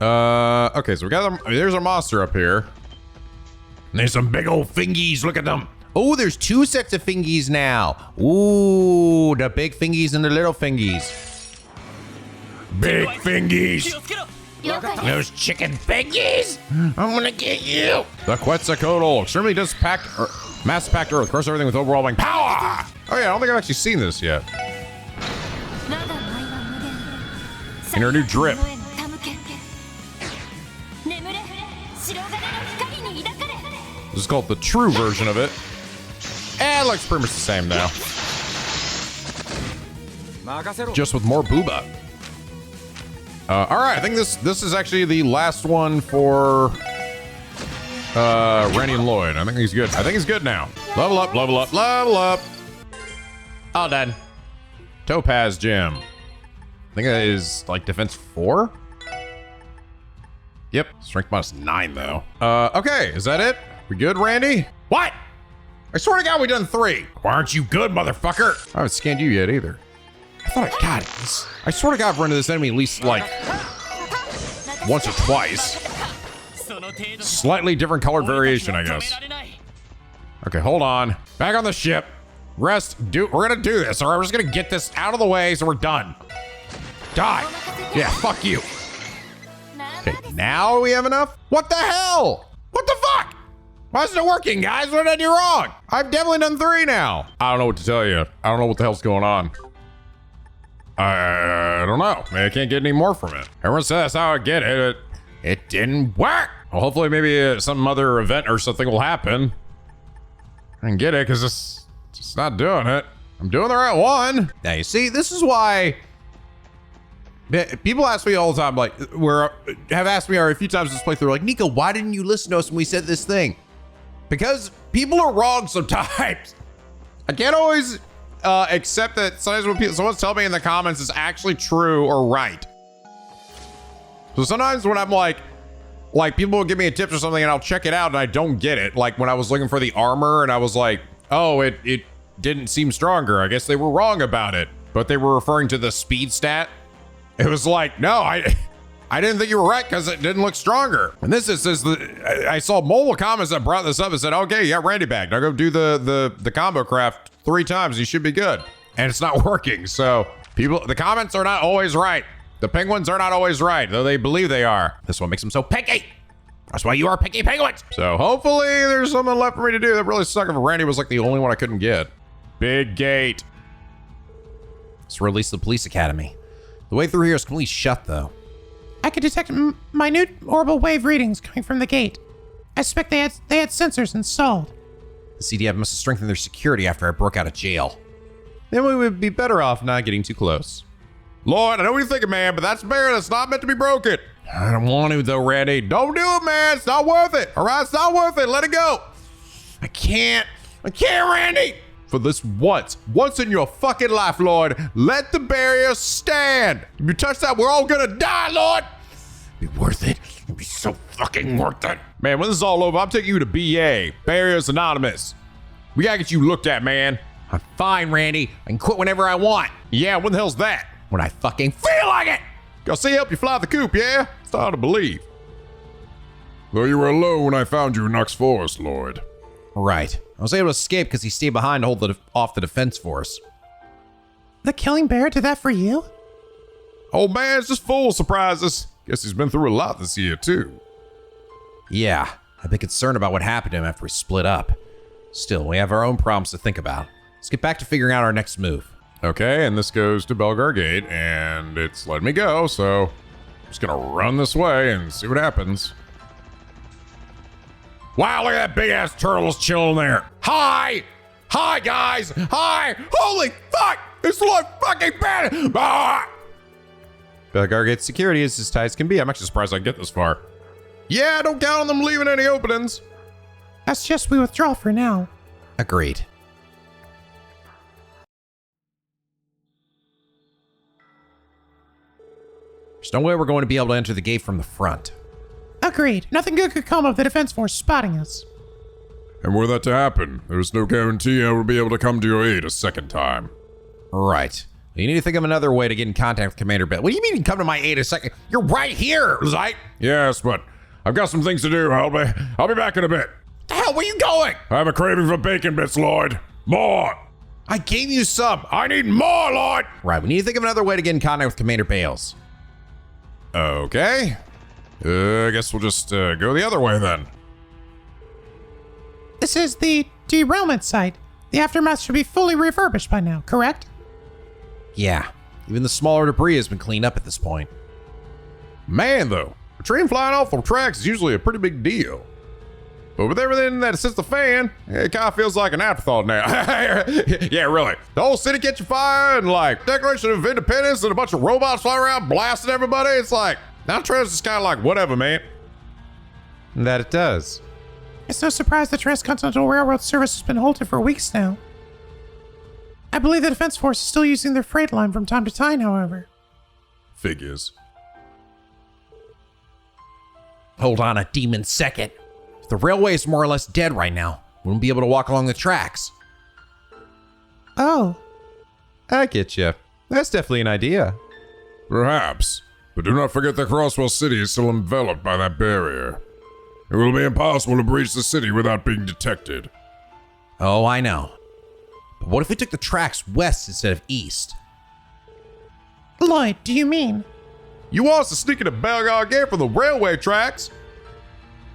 Okay, so we got there's our monster up here. And there's some big old fingies, look at them. Oh, there's 2 sets of fingies now. Ooh, the big fingies and the little fingies. Big fingies. Those chicken fingies? I'm gonna get you. The Quetzalcoatl, extremely mass-packed Earth, crush everything with overwhelming power. Oh yeah, I don't think I've actually seen this yet. In her new drip. This is called the true version of it. It looks pretty much the same now. Just with more booba. All right, I think this is actually the last one for Randy and Lloyd. I think he's good. I think he's good now. Level up, level up, level up. All done. Topaz Gem. I think that is like defense 4. Yep, strength -9 though. Okay, is that it? We good, Randy? What? I swear to God, we done 3. Why aren't you good, motherfucker? I haven't scanned you yet either. I thought I got it. I swear to God, I've run into this enemy at least like once or twice. Slightly different colored variation, I guess. Okay, hold on. Back on the ship. Rest. We're gonna do this, all right? We're just gonna get this out of the way so we're done. Die. Yeah, fuck you. Okay, now we have enough? What the hell? What the fuck? Why isn't it working, guys? What did I do wrong? I've definitely done 3 now. I don't know what to tell you. I don't know what the hell's going on. I don't know. I can't get any more from it. Everyone says that's how I get it. It didn't work. Well, hopefully maybe some other event or something will happen. I can get it because it's just not doing it. I'm doing the right one. Now you see, this is why people ask me all the time, like, have asked me a few times this playthrough, like, Nico, why didn't you listen to us when we said this thing? Because people are wrong sometimes. I can't always accept that sometimes when someone's telling me in the comments is actually true or right. So sometimes when I'm like people will give me a tip or something and I'll check it out and I don't get it. Like when I was looking for the armor and I was like, oh, it didn't seem stronger. I guess they were wrong about it, but they were referring to the speed stat. It was like, no, I didn't think you were right because it didn't look stronger. And this is I saw multiple comments that brought this up and said, okay, yeah, Randy back. Now go do the combo craft 3 times. You should be good. And it's not working. So the comments are not always right. The penguins are not always right, though they believe they are. This one makes them so picky. That's why you are picky penguins. So hopefully there's something left for me to do. That really sucked if Randy was like the only one I couldn't get. Big gate. Let's release the police academy. The way through here is completely shut, though. I could detect minute orbital wave readings coming from the gate. I suspect they had sensors installed. The CDF must have strengthened their security after I broke out of jail. Then we would be better off not getting too close. Lloyd, I know what you're thinking, man, but that's a barrier that's not meant to be broken. I don't want to, though, Randy. Don't do it, man. It's not worth it. All right, it's not worth it. Let it go. I can't, Randy. For this once in your fucking life, Lloyd, let the barrier stand. If you touch that, we're all gonna die, Lloyd. Be worth it. It'd be so fucking worth it. Man, when this is all over, I'm taking you to BA, Barriers Anonymous. We gotta get you looked at, man. I'm fine, Randy. I can quit whenever I want. Yeah, when the hell's that? When I fucking feel like it. Go see help you fly the coop, yeah? It's hard to believe. Though you were alone when I found you in Nux Forest, Lloyd. Right. I was able to escape because he stayed behind to hold off the defense force. The killing bear did that for you? Oh man, it's just full of surprises. Guess he's been through a lot this year, too. Yeah, I've been concerned about what happened to him after we split up. Still, we have our own problems to think about. Let's get back to figuring out our next move. Okay, and this goes to Belgar Gate, and it's letting me go, so I'm just gonna run this way and see what happens. Wow, look at that big-ass turtle just chilling there. Hi! Hi, guys! Hi! Holy fuck! It's Lloyd fucking Bannings! Ah! Belgar Gate's security is as tight as can be. I'm actually surprised I get this far. Yeah, don't count on them leaving any openings. That's just we withdraw for now. Agreed. There's no way we're going to be able to enter the gate from the front. Agreed. Nothing good could come of the defense force spotting us. And were that to happen, there's no guarantee I will be able to come to your aid a second time. Right. You need to think of another way to get in contact with Commander Bill. What do you mean come to my aid a second? You're right here, right? Yes, but I've got some things to do. I'll be back in a bit. The hell, where you going? I have a craving for bacon bits, Lloyd. More. I gave you some. I need more, Lloyd. Right, we need to think of another way to get in contact with Commander Bales. Okay. I guess we'll just go the other way then. This is the derailment site. The aftermath should be fully refurbished by now, correct? Yeah. Even the smaller debris has been cleaned up at this point. Man, though, a train flying off the tracks is usually a pretty big deal. But with everything that assists the fan, it kind of feels like an afterthought now. Yeah, really. The whole city catching fire and like Declaration of Independence and a bunch of robots flying around blasting everybody. It's like, now train's just kind of like, whatever, man. That it does. It's no surprise the Transcontinental Railroad service has been halted for weeks now. I believe the Defense Force is still using their freight line from time to time, however. Figures. Hold on a demon second. The railway is more or less dead right now. wouldn't be able to walk along the tracks. Oh, I get you. That's definitely an idea. Perhaps, but do not forget that Crossbell City is still enveloped by that barrier. It will be impossible to breach the city without being detected. Oh, I know. But what if we took the tracks west instead of east? Lloyd, do you mean? You want us to sneak into Belgard Gate from the railway tracks?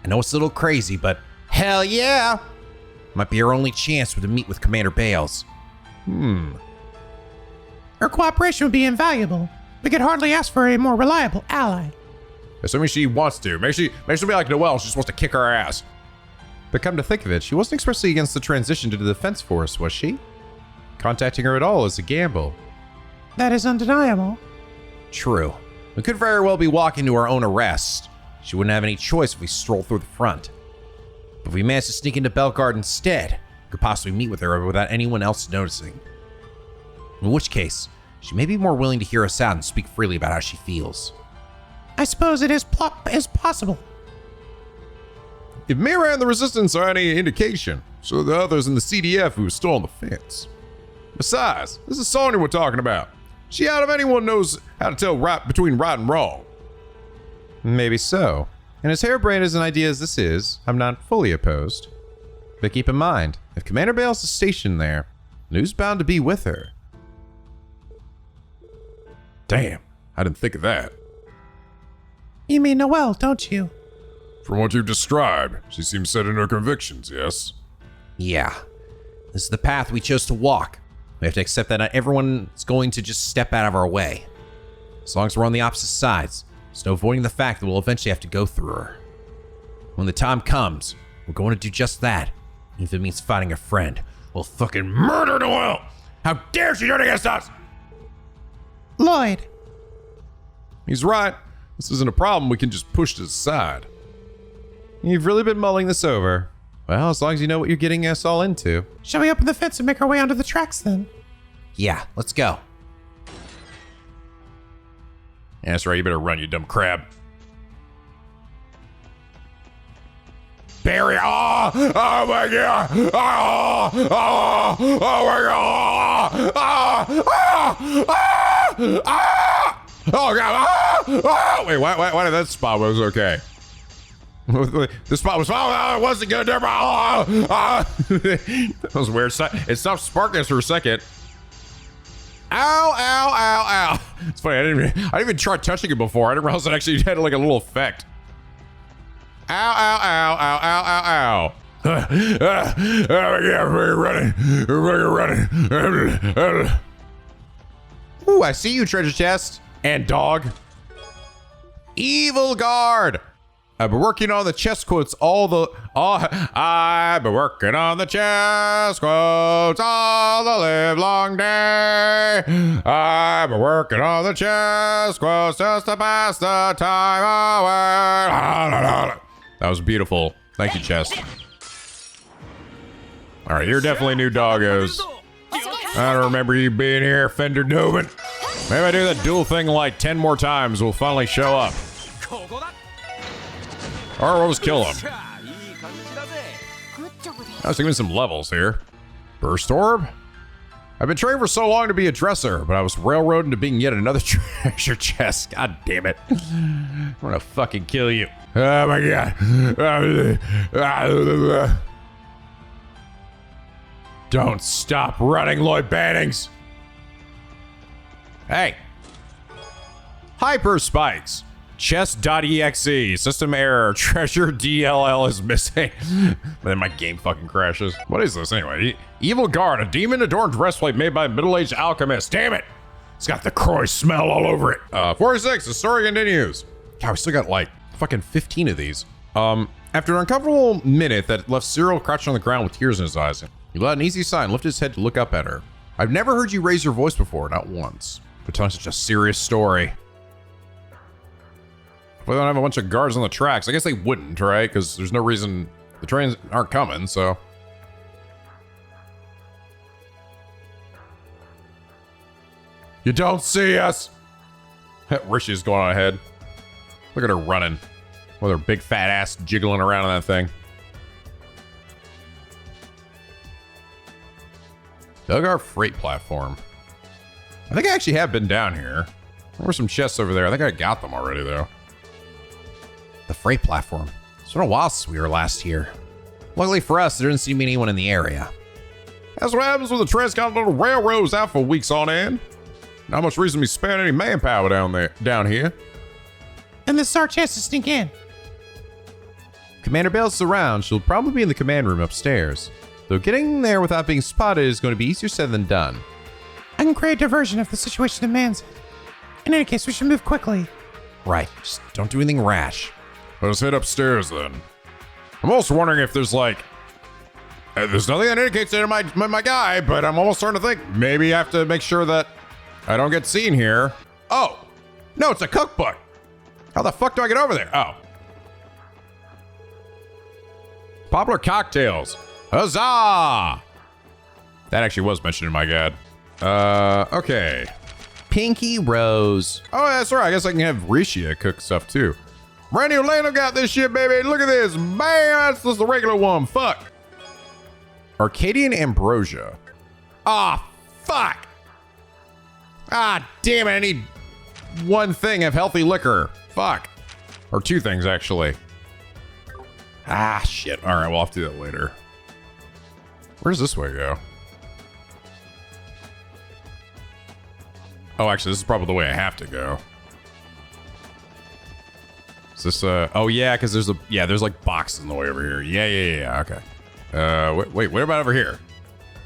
I know it's a little crazy, but hell yeah! Might be our only chance to meet with Commander Bales. Her cooperation would be invaluable. We could hardly ask for a more reliable ally. Assuming she wants to. Maybe she'll be like Noelle, she just wants to kick our ass. But come to think of it, she wasn't expressly against the transition to the defense force, was she? Contacting her at all is a gamble. That is undeniable. True. We could very well be walking to our own arrest. She wouldn't have any choice if we stroll through the front. But if we manage to sneak into Belgard instead, we could possibly meet with her without anyone else noticing. In which case, she may be more willing to hear us out and speak freely about how she feels. I suppose it is possible. If Mira and the Resistance are any indication, so are the others in the CDF who are still on the fence. Besides, this is Sonya we're talking about. She out of anyone knows how to tell between right and wrong. Maybe so. And as harebrained as an idea as this is, I'm not fully opposed. But keep in mind, if Commander Bales is stationed there, who's bound to be with her? Damn, I didn't think of that. You mean Noelle, don't you? From what you've described, she seems set in her convictions, yes? Yeah. This is the path we chose to walk. We have to accept that not everyone is going to just step out of our way. As long as we're on the opposite sides, there's no avoiding the fact that we'll eventually have to go through her. When the time comes, we're going to do just that. Even if it means fighting a friend. We'll fucking murder Noelle! How dare she turn against us! Lloyd, He's right. This isn't a problem we can just push to the side. You've really been mulling this over. Well, as long as you know what you're getting us all into. shall we open the fence and make our way onto the tracks then? Yeah, let's go. Yeah, that's right, you better run, you dumb crab. Barry! Oh my god! Oh my god! Oh god! Wait, why did that spot was okay? The spot was it wasn't good. That was weird. It stopped sparking us for a second. Ow! It's funny. I didn't even try touching it before. I didn't realize it actually had like a little effect. Ow! Yeah, we're running. Ooh, I see you, treasure chest. And dog. Evil guard. I've been working on the chest quotes I've been working on the chest quotes all the live long day. I've been working on the chest quotes just to pass the time away. That was beautiful. Thank you, Chest. All right, you're definitely new doggos. I don't remember you being here, Fender Dubin. Maybe I do that dual thing like 10 more times, we'll finally show up. Or we'll just kill him. I was thinking some levels here. Burst Orb? I've been trained for so long to be a dresser, but I was railroaded into being yet another treasure chest. God damn it. I'm gonna fucking kill you. Oh my god. Don't stop running, Lloyd Bannings. Hey. Hyper spikes. Chest.exe. System error. Treasure DLL is missing. But then my game fucking crashes. What is this anyway? Evil Guard. A demon adorned breastplate made by a middle-aged alchemist. Damn it. It's got the Croy smell all over it. 46. The story continues. God, we still got like fucking 15 of these. After an uncomfortable minute that left Cyril crouched on the ground with tears in his eyes, he let an easy sign lift his head to look up at her. I've never heard you raise your voice before, not once. For telling such a serious story. We don't have a bunch of guards on the tracks. I guess they wouldn't, right? Because there's no reason the trains aren't coming, so. You don't see us! Rishi's going on ahead. Look at her running. With her big fat ass jiggling around on that thing. Dug our freight platform. I think I actually have been down here. There were some chests over there. I think I got them already, though. The freight platform. It's been a while since we were last here. Luckily for us, there didn't seem to be anyone in the area. That's what happens when the transcontinental railroad's out for weeks on end. Not much reason to be sparing any manpower down here. And this is our chance to sneak in. Commander Bales is around. She'll probably be in the command room upstairs. Though getting there without being spotted is going to be easier said than done. I can create a diversion if the situation demands it. In any case, we should move quickly. Right, just don't do anything rash. Let's head upstairs then. I'm also wondering if there's like... there's nothing that indicates that my guy, but I'm almost starting to think maybe I have to make sure that I don't get seen here. Oh, no, it's a cookbook. How the fuck do I get over there? Oh. Popular cocktails. Huzzah! That actually was mentioned in my guide. Okay. Pinky Rose. Oh, that's right. I guess I can have Rishia cook stuff too. Randy Orlando got this shit, baby. Look at this. Man, that's just the regular one. Fuck. Arcadian Ambrosia. Ah, fuck. Ah, damn it. I need one thing of healthy liquor. Fuck. Or two things, actually. Ah, shit. All right, we'll have to do that later. Where does this way go? Oh, actually, this is probably the way I have to go. Is this, oh yeah, because there's like boxes in the way over here. Yeah, okay. Wait, what about over here?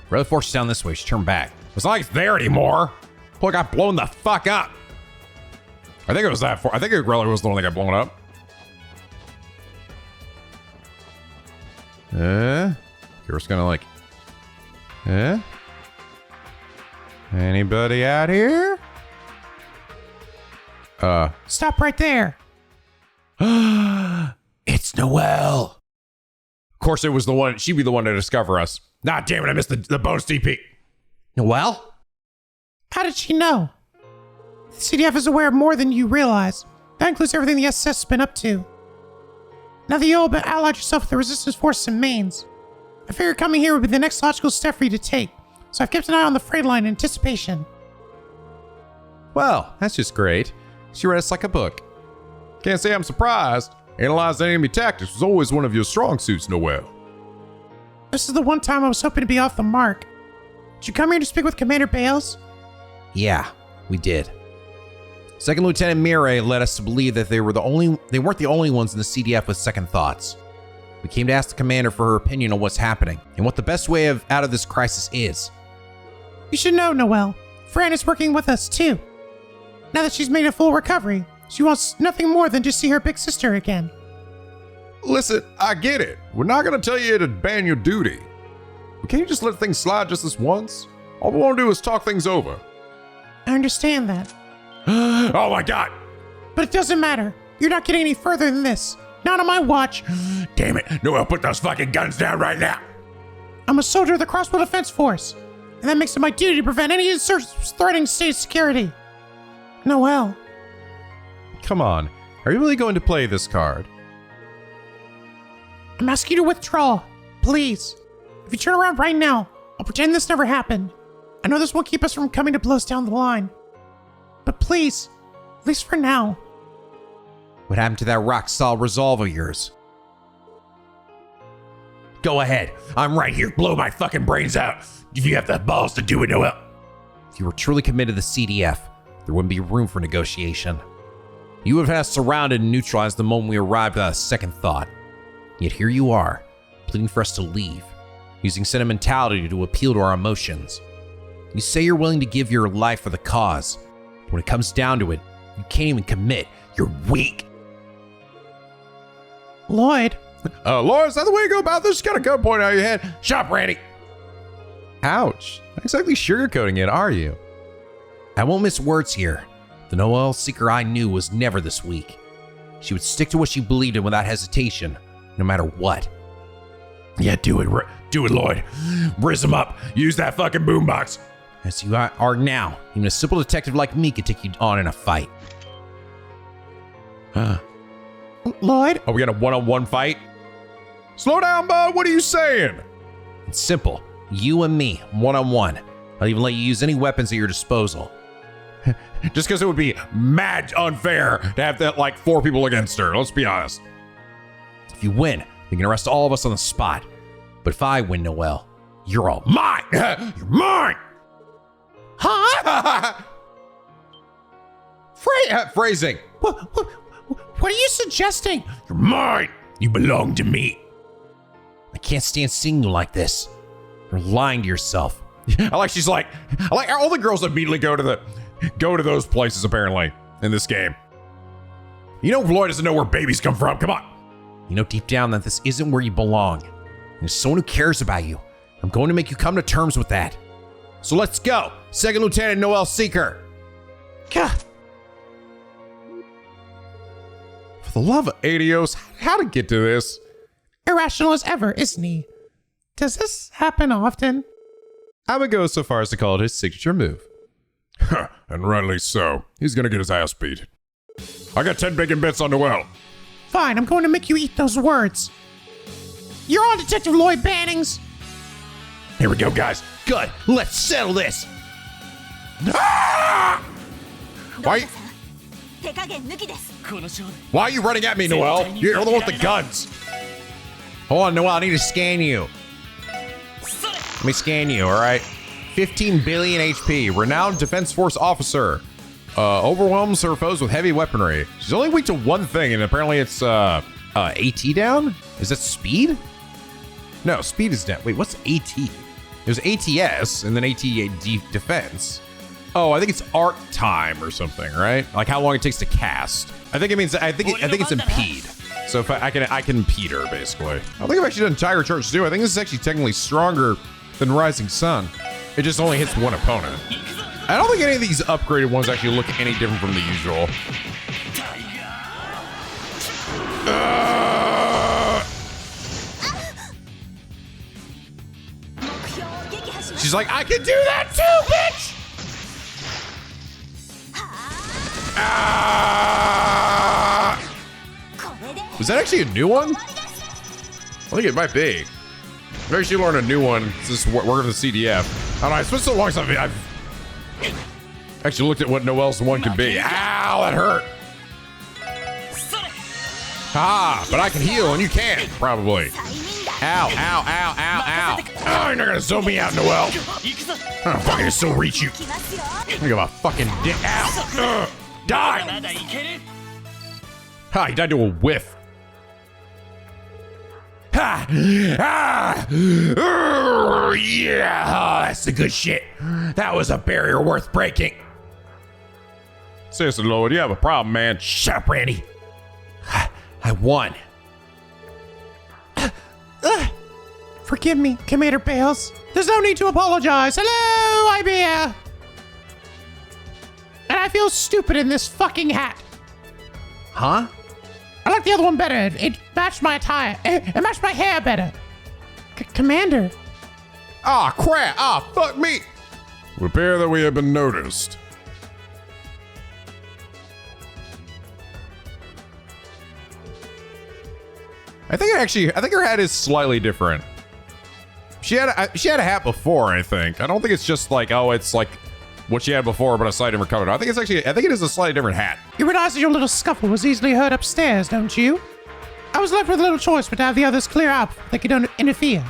Brother Force is down this way, you should turn back. It's not like it's there anymore. Pull got blown the fuck up. I think it was that far. I think Griller was the one that got blown up. You're just gonna like, anybody out here? Stop right there. It's Noelle. Of course it was the one, she'd be the one to discover us. Nah, damn it, I missed the bonus DP. Noelle? How did she know? The CDF is aware of more than you realize. That includes everything the SS has been up to. Now that you all allied yourself with the resistance forces and mains, I figured coming here would be the next logical step for you to take, so I've kept an eye on the freight line in anticipation. Well, that's just great. She read us like a book. Can't say I'm surprised. Analyzing enemy tactics was always one of your strong suits, Noelle. This is the one time I was hoping to be off the mark. Did you come here to speak with Commander Bales? Yeah, we did. Second Lieutenant Mireille led us to believe that they weren't the only ones in the CDF with second thoughts. We came to ask the commander for her opinion on what's happening and what the best way out of this crisis is. You should know, Noelle. Fran is working with us too. Now that she's made a full recovery, she wants nothing more than to see her big sister again. Listen, I get it. We're not gonna tell you to ban your duty. But can't you just let things slide just this once? All we want to do is talk things over. I understand that. Oh my god! But it doesn't matter. You're not getting any further than this. Not on my watch. Damn it, Noelle, put those fucking guns down right now! I'm a soldier of the Crossbell Defense Force, and that makes it my duty to prevent any insurgents threatening state security. Noelle. Come on. Are you really going to play this card? I'm asking you to withdraw. Please. If you turn around right now, I'll pretend this never happened. I know this won't keep us from coming to blows down the line. But please, at least for now. What happened to that rock-solid resolve of yours? Go ahead. I'm right here. Blow my fucking brains out. If you have the balls to do it, Noelle. If you were truly committed to the CDF, there wouldn't be room for negotiation. You would have had us surrounded and neutralized the moment we arrived without a second thought. Yet here you are, pleading for us to leave, using sentimentality to appeal to our emotions. You say you're willing to give your life for the cause. But when it comes down to it, you can't even commit. You're weak. Lloyd. Laura, is that the way you go about this? You got a gun pointing out your head. Shut up, Randy. Ouch. Not exactly sugarcoating it, are you? I won't miss words here. The Noelle Seeker I knew was never this weak. She would stick to what she believed in without hesitation, no matter what. Yeah, do it, Lloyd. Riz him up. Use that fucking boombox. As you are now, even a simple detective like me could take you on in a fight. Lloyd? Are we gonna one-on-one fight? Slow down, bud. What are you saying? It's simple. You and me, one-on-one. I'll even let you use any weapons at your disposal. Just because it would be mad unfair to have that, like, 4 people against her. Let's be honest. If you win, you can arrest all of us on the spot. But if I win, Noel, you're all mine. You're mine. Huh? Phrasing. What are you suggesting? You're mine. You belong to me. I can't stand seeing you like this. You're lying to yourself. I like all the girls immediately go to those places apparently in this game. You know Lloyd doesn't know where babies come from. Come on. You know deep down that this isn't where you belong. And as someone who cares about you, I'm going to make you come to terms with that. So let's go. Second Lieutenant Noel Seeker. Gah. For the love of Adios, how to get to this? Irrational as ever, isn't he? Does this happen often? I would go so far as to call it his signature move. And rightly so. He's gonna get his ass beat. I got 10 bacon bits on Noel. Fine, I'm going to make you eat those words. You're on, Detective Lloyd Bannings. Here we go, guys. Good. Let's settle this. Ah! Why are you running at me, Noel? You're the one with the guns. Hold on, Noel. I need to scan you. Let me scan you, all right? 15 billion HP. Renowned Defense Force officer. Overwhelms her foes with heavy weaponry. She's only weak to one thing, and apparently it's AT down? Is that speed? no, speed is down. Wait, what's AT? There's ATS and then AT defense. Oh, I think it's arc time or something, right? Like how long it takes to cast. I think it's impede. So if I can impede her basically. I think I've actually done Tiger Charge too. I think this is actually technically stronger than Rising Sun. It just only hits one opponent. I don't think any of these upgraded ones actually look any different from the usual. She's like, I can do that too, bitch! Was that actually a new one? I think it might be. Maybe she learned a new one. This is working for the CDF. I don't know, it's been so long since I've actually looked at what Noel's one can be. Ow, that hurt. Ah, but I can heal and you can't, probably. Ow, ow, ow, ow, ow. Oh, you're not gonna zone me out, Noel. I'm fucking gonna still reach you. I give a fucking dick. Ow. Die. Ha, he died to a whiff. Ha! Ah! Yeah! Oh, that's the good shit. That was a barrier worth breaking. Seriously, Lloyd, you have a problem, man. Shut up, Randy. I won. Forgive me, Commander Bales. There's no need to apologize. Hello, I'm here. And I feel stupid in this fucking hat. Huh? I like the other one better. It matched my attire. It matched my hair better. Commander. Ah, crap. Ah, fuck me. Would appear that we have been noticed. I think her hat is slightly different. She had a hat before, I think. I don't think it's just like, oh, it's like what she had before, but a slightly different color. I think it is a slightly different hat. You realize that your little scuffle was easily heard upstairs, don't you? I was left with little choice but to have the others clear out before they could interfere.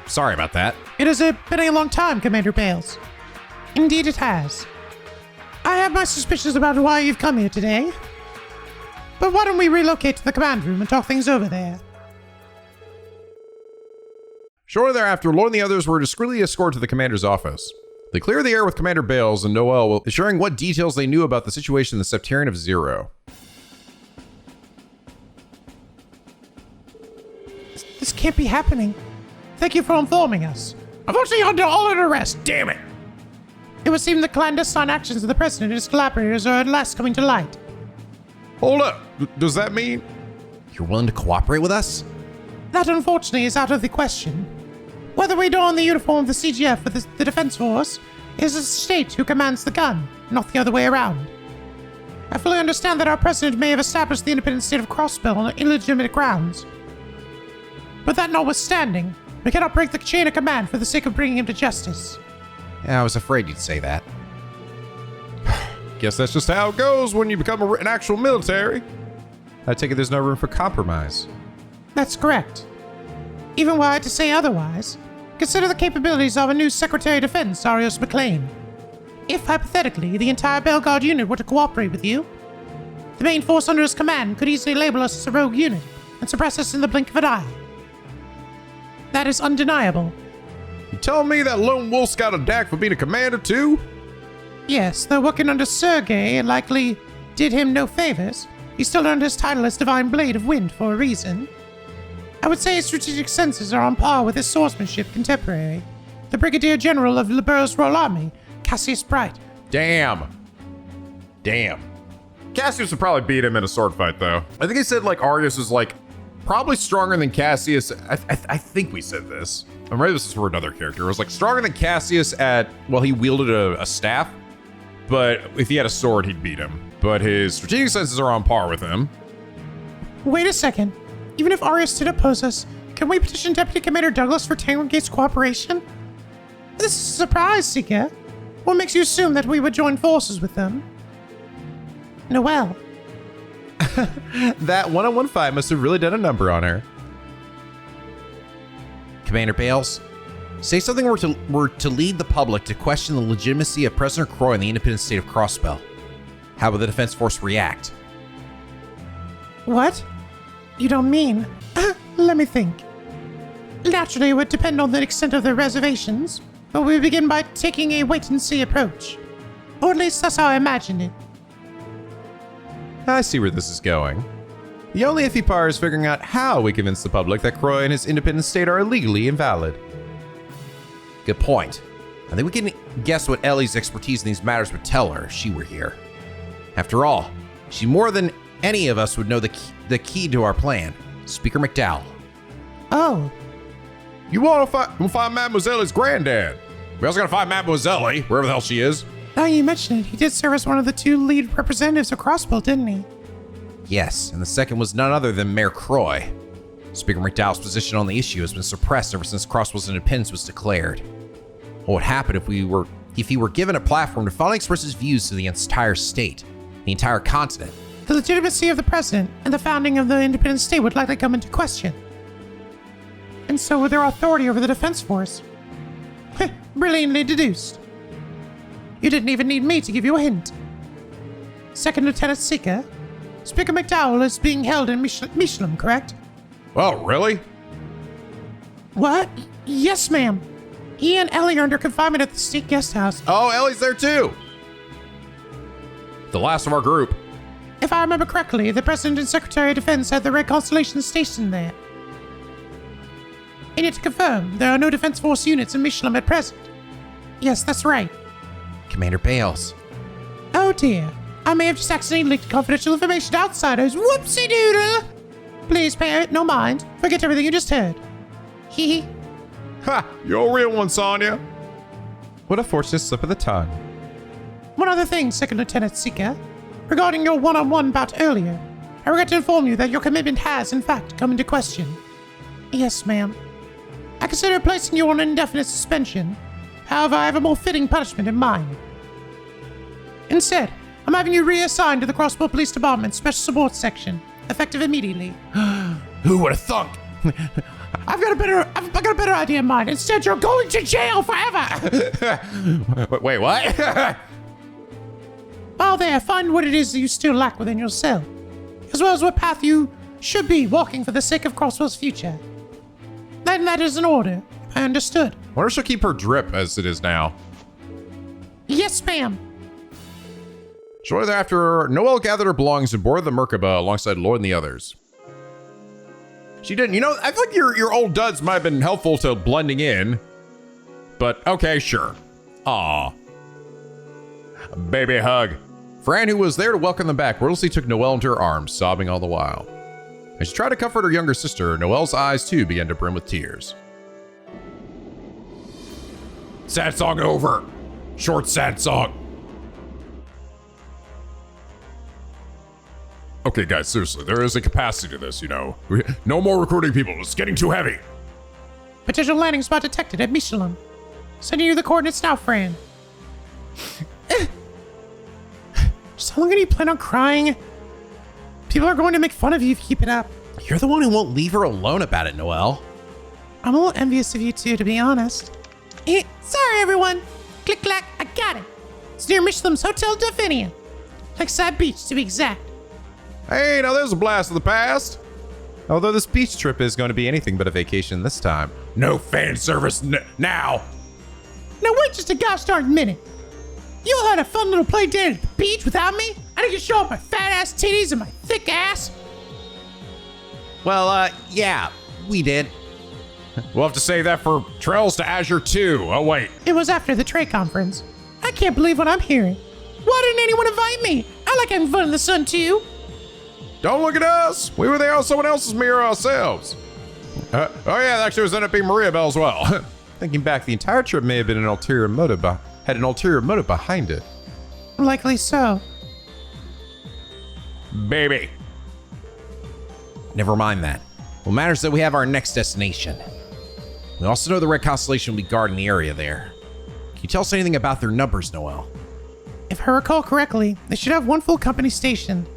Sorry about that. It has been a long time, Commander Bales. Indeed it has. I have my suspicions about why you've come here today. But why don't we relocate to the command room and talk things over there? Shortly thereafter, Lloyd and the others were discreetly escorted to the commander's office. They cleared the air with Commander Bales and Noel, sharing what details they knew about the situation in the Septarian of Zero. This can't be happening. Thank you for informing us. Unfortunately, you're under all under arrest. Damn it! It would seem the clandestine actions of the President and his collaborators are at last coming to light. Hold up. Does that mean? You're willing to cooperate with us? That, unfortunately, is out of the question. Whether we don the uniform of the CGF or the Defense Force, it is the state who commands the gun, not the other way around. I fully understand that our President may have established the independent state of Crossbell on illegitimate grounds. But that notwithstanding, we cannot break the chain of command for the sake of bringing him to justice. Yeah, I was afraid you'd say that. Guess that's just how it goes when you become an actual military. I take it there's no room for compromise. That's correct. Even were I to say otherwise, consider the capabilities of a new Secretary of Defense, Arius McLean. If, hypothetically, the entire Belgard unit were to cooperate with you, the main force under his command could easily label us as a rogue unit and suppress us in the blink of an eye. That is undeniable. You telling me that lone wolf's got a knack for being a commander too? Yes, though working under Sergei likely did him no favors, he still earned his title as Divine Blade of Wind for a reason. I would say his strategic senses are on par with his swordsmanship contemporary, the Brigadier General of Libero's Royal Army, Cassius Bright. Damn. Cassius would probably beat him in a sword fight, though. I think he said, like, Arius was, like, probably stronger than Cassius. I think we said this. Or maybe this is for another character. It was, like, stronger than Cassius at, well, he wielded a staff. But if he had a sword, he'd beat him. But his strategic senses are on par with him. Wait a second. Even if Arius did oppose us, can we petition Deputy Commander Douglas for Tangergate's cooperation? This is a surprise, Seeker. What makes you assume that we would join forces with them? Noelle. That one-on-one fight must have really done a number on her. Commander Bales, say something were to lead the public to question the legitimacy of President Croy in the independent state of Crossbell. How will the Defense Force react? What? You don't mean? Let me think. Naturally, it would depend on the extent of their reservations, but we begin by taking a wait-and-see approach. Or at least that's how I imagined it. I see where this is going. The only iffy part is figuring out how we convince the public that Croy and his independent state are illegally invalid. Good point. I think we can guess what Ellie's expertise in these matters would tell her if she were here. After all, she more than any of us would know the key to our plan. Speaker McDowell. Oh, You want to find Mademoiselle's granddad. We also got to find Mademoiselle, wherever the hell she is. now you mention it, he did serve as one of the 2 lead representatives of Crossbell, didn't he? Yes, and the second was none other than Mayor Croy. Speaker McDowell's position on the issue has been suppressed ever since Crossbell's independence was declared. What would happen if he were given a platform to finally express his views to the entire state, the entire continent? The legitimacy of the president and the founding of the independent state would likely come into question. And so would their authority over the defense force. Brilliantly deduced. You didn't even need me to give you a hint. Second Lieutenant Seeker, Speaker McDowell is being held in Michelin, correct? Oh, really? What? Yes, ma'am. He and Ellie are under confinement at the state guest house. Oh, Ellie's there too. The last of our group. If I remember correctly, the President and Secretary of Defense had the Red Constellation stationed there. And yet to confirm, there are no Defense Force units in Michelin at present. Yes, that's right. Commander Bales. Oh dear. I may have just accidentally leaked confidential information to outsiders. Whoopsie doodle! Please pay it no mind. Forget everything you just heard. Hee hee. Ha! You're a real one, Sonya. What a fortunate slip of the tongue. One other thing, Second Lieutenant Seeker. Regarding your one-on-one bout earlier, I regret to inform you that your commitment has, in fact, come into question. Yes, ma'am. I consider placing you on indefinite suspension. However, I have a more fitting punishment in mind. Instead, I'm having you reassigned to the Crossbell Police Department Special Support Section, effective immediately. Who would have thunk? I've got a better idea in mind. Instead, you're going to jail forever! Wait, what? While there, find what it is that you still lack within yourself, as well as what path you should be walking for the sake of Crossbell's future. Then that is an order. I understood. Wonder if she'll keep her drip as it is now. Yes, ma'am. Shortly thereafter, Noelle gathered her belongings and boarded the Merkaba alongside Lloyd and the others. She didn't. You know, I feel like your old duds might have been helpful to blending in. But okay, sure. Aw. Baby hug. Fran, who was there to welcome them back, wordlessly took Noelle into her arms, sobbing all the while. As she tried to comfort her younger sister, Noelle's eyes too began to brim with tears. Sad song over. Short sad song. Okay, guys, seriously, there is a capacity to this, you know. No more recruiting people. It's getting too heavy. Potential landing spot detected at Michelin. Sending you the coordinates now, Fran. Just how long do you plan on crying? People are going to make fun of you if you keep it up. You're the one who won't leave her alone about it, Noelle. I'm a little envious of you two, to be honest. Sorry, everyone. Click clack, I got it. It's near Michelin's Hotel Delphinium. Lakeside Beach, to be exact. Hey, now there's a blast of the past. Although this beach trip is going to be anything but a vacation this time. No fan service now. Now wait just a gosh darn minute. You all had a fun little play date at the beach without me? I didn't get to show off my fat ass titties and my thick ass. Well, yeah, we did. We'll have to save that for Trails to Azure 2. Oh, wait. It was after the trade conference. I can't believe what I'm hearing. Why didn't anyone invite me? I like having fun in the sun too. Don't look at us. We were there on someone else's mirror ourselves. Oh, yeah, that actually was ended up being Maria Bell as well. Thinking back, the entire trip may have been an ulterior motive, had an ulterior motive behind it. Likely so. Baby. Never mind that. What matters is that we have our next destination. We also know the Red Constellation will be guarding the area there. Can you tell us anything about their numbers, Noelle? If I recall correctly, they should have one full company stationed.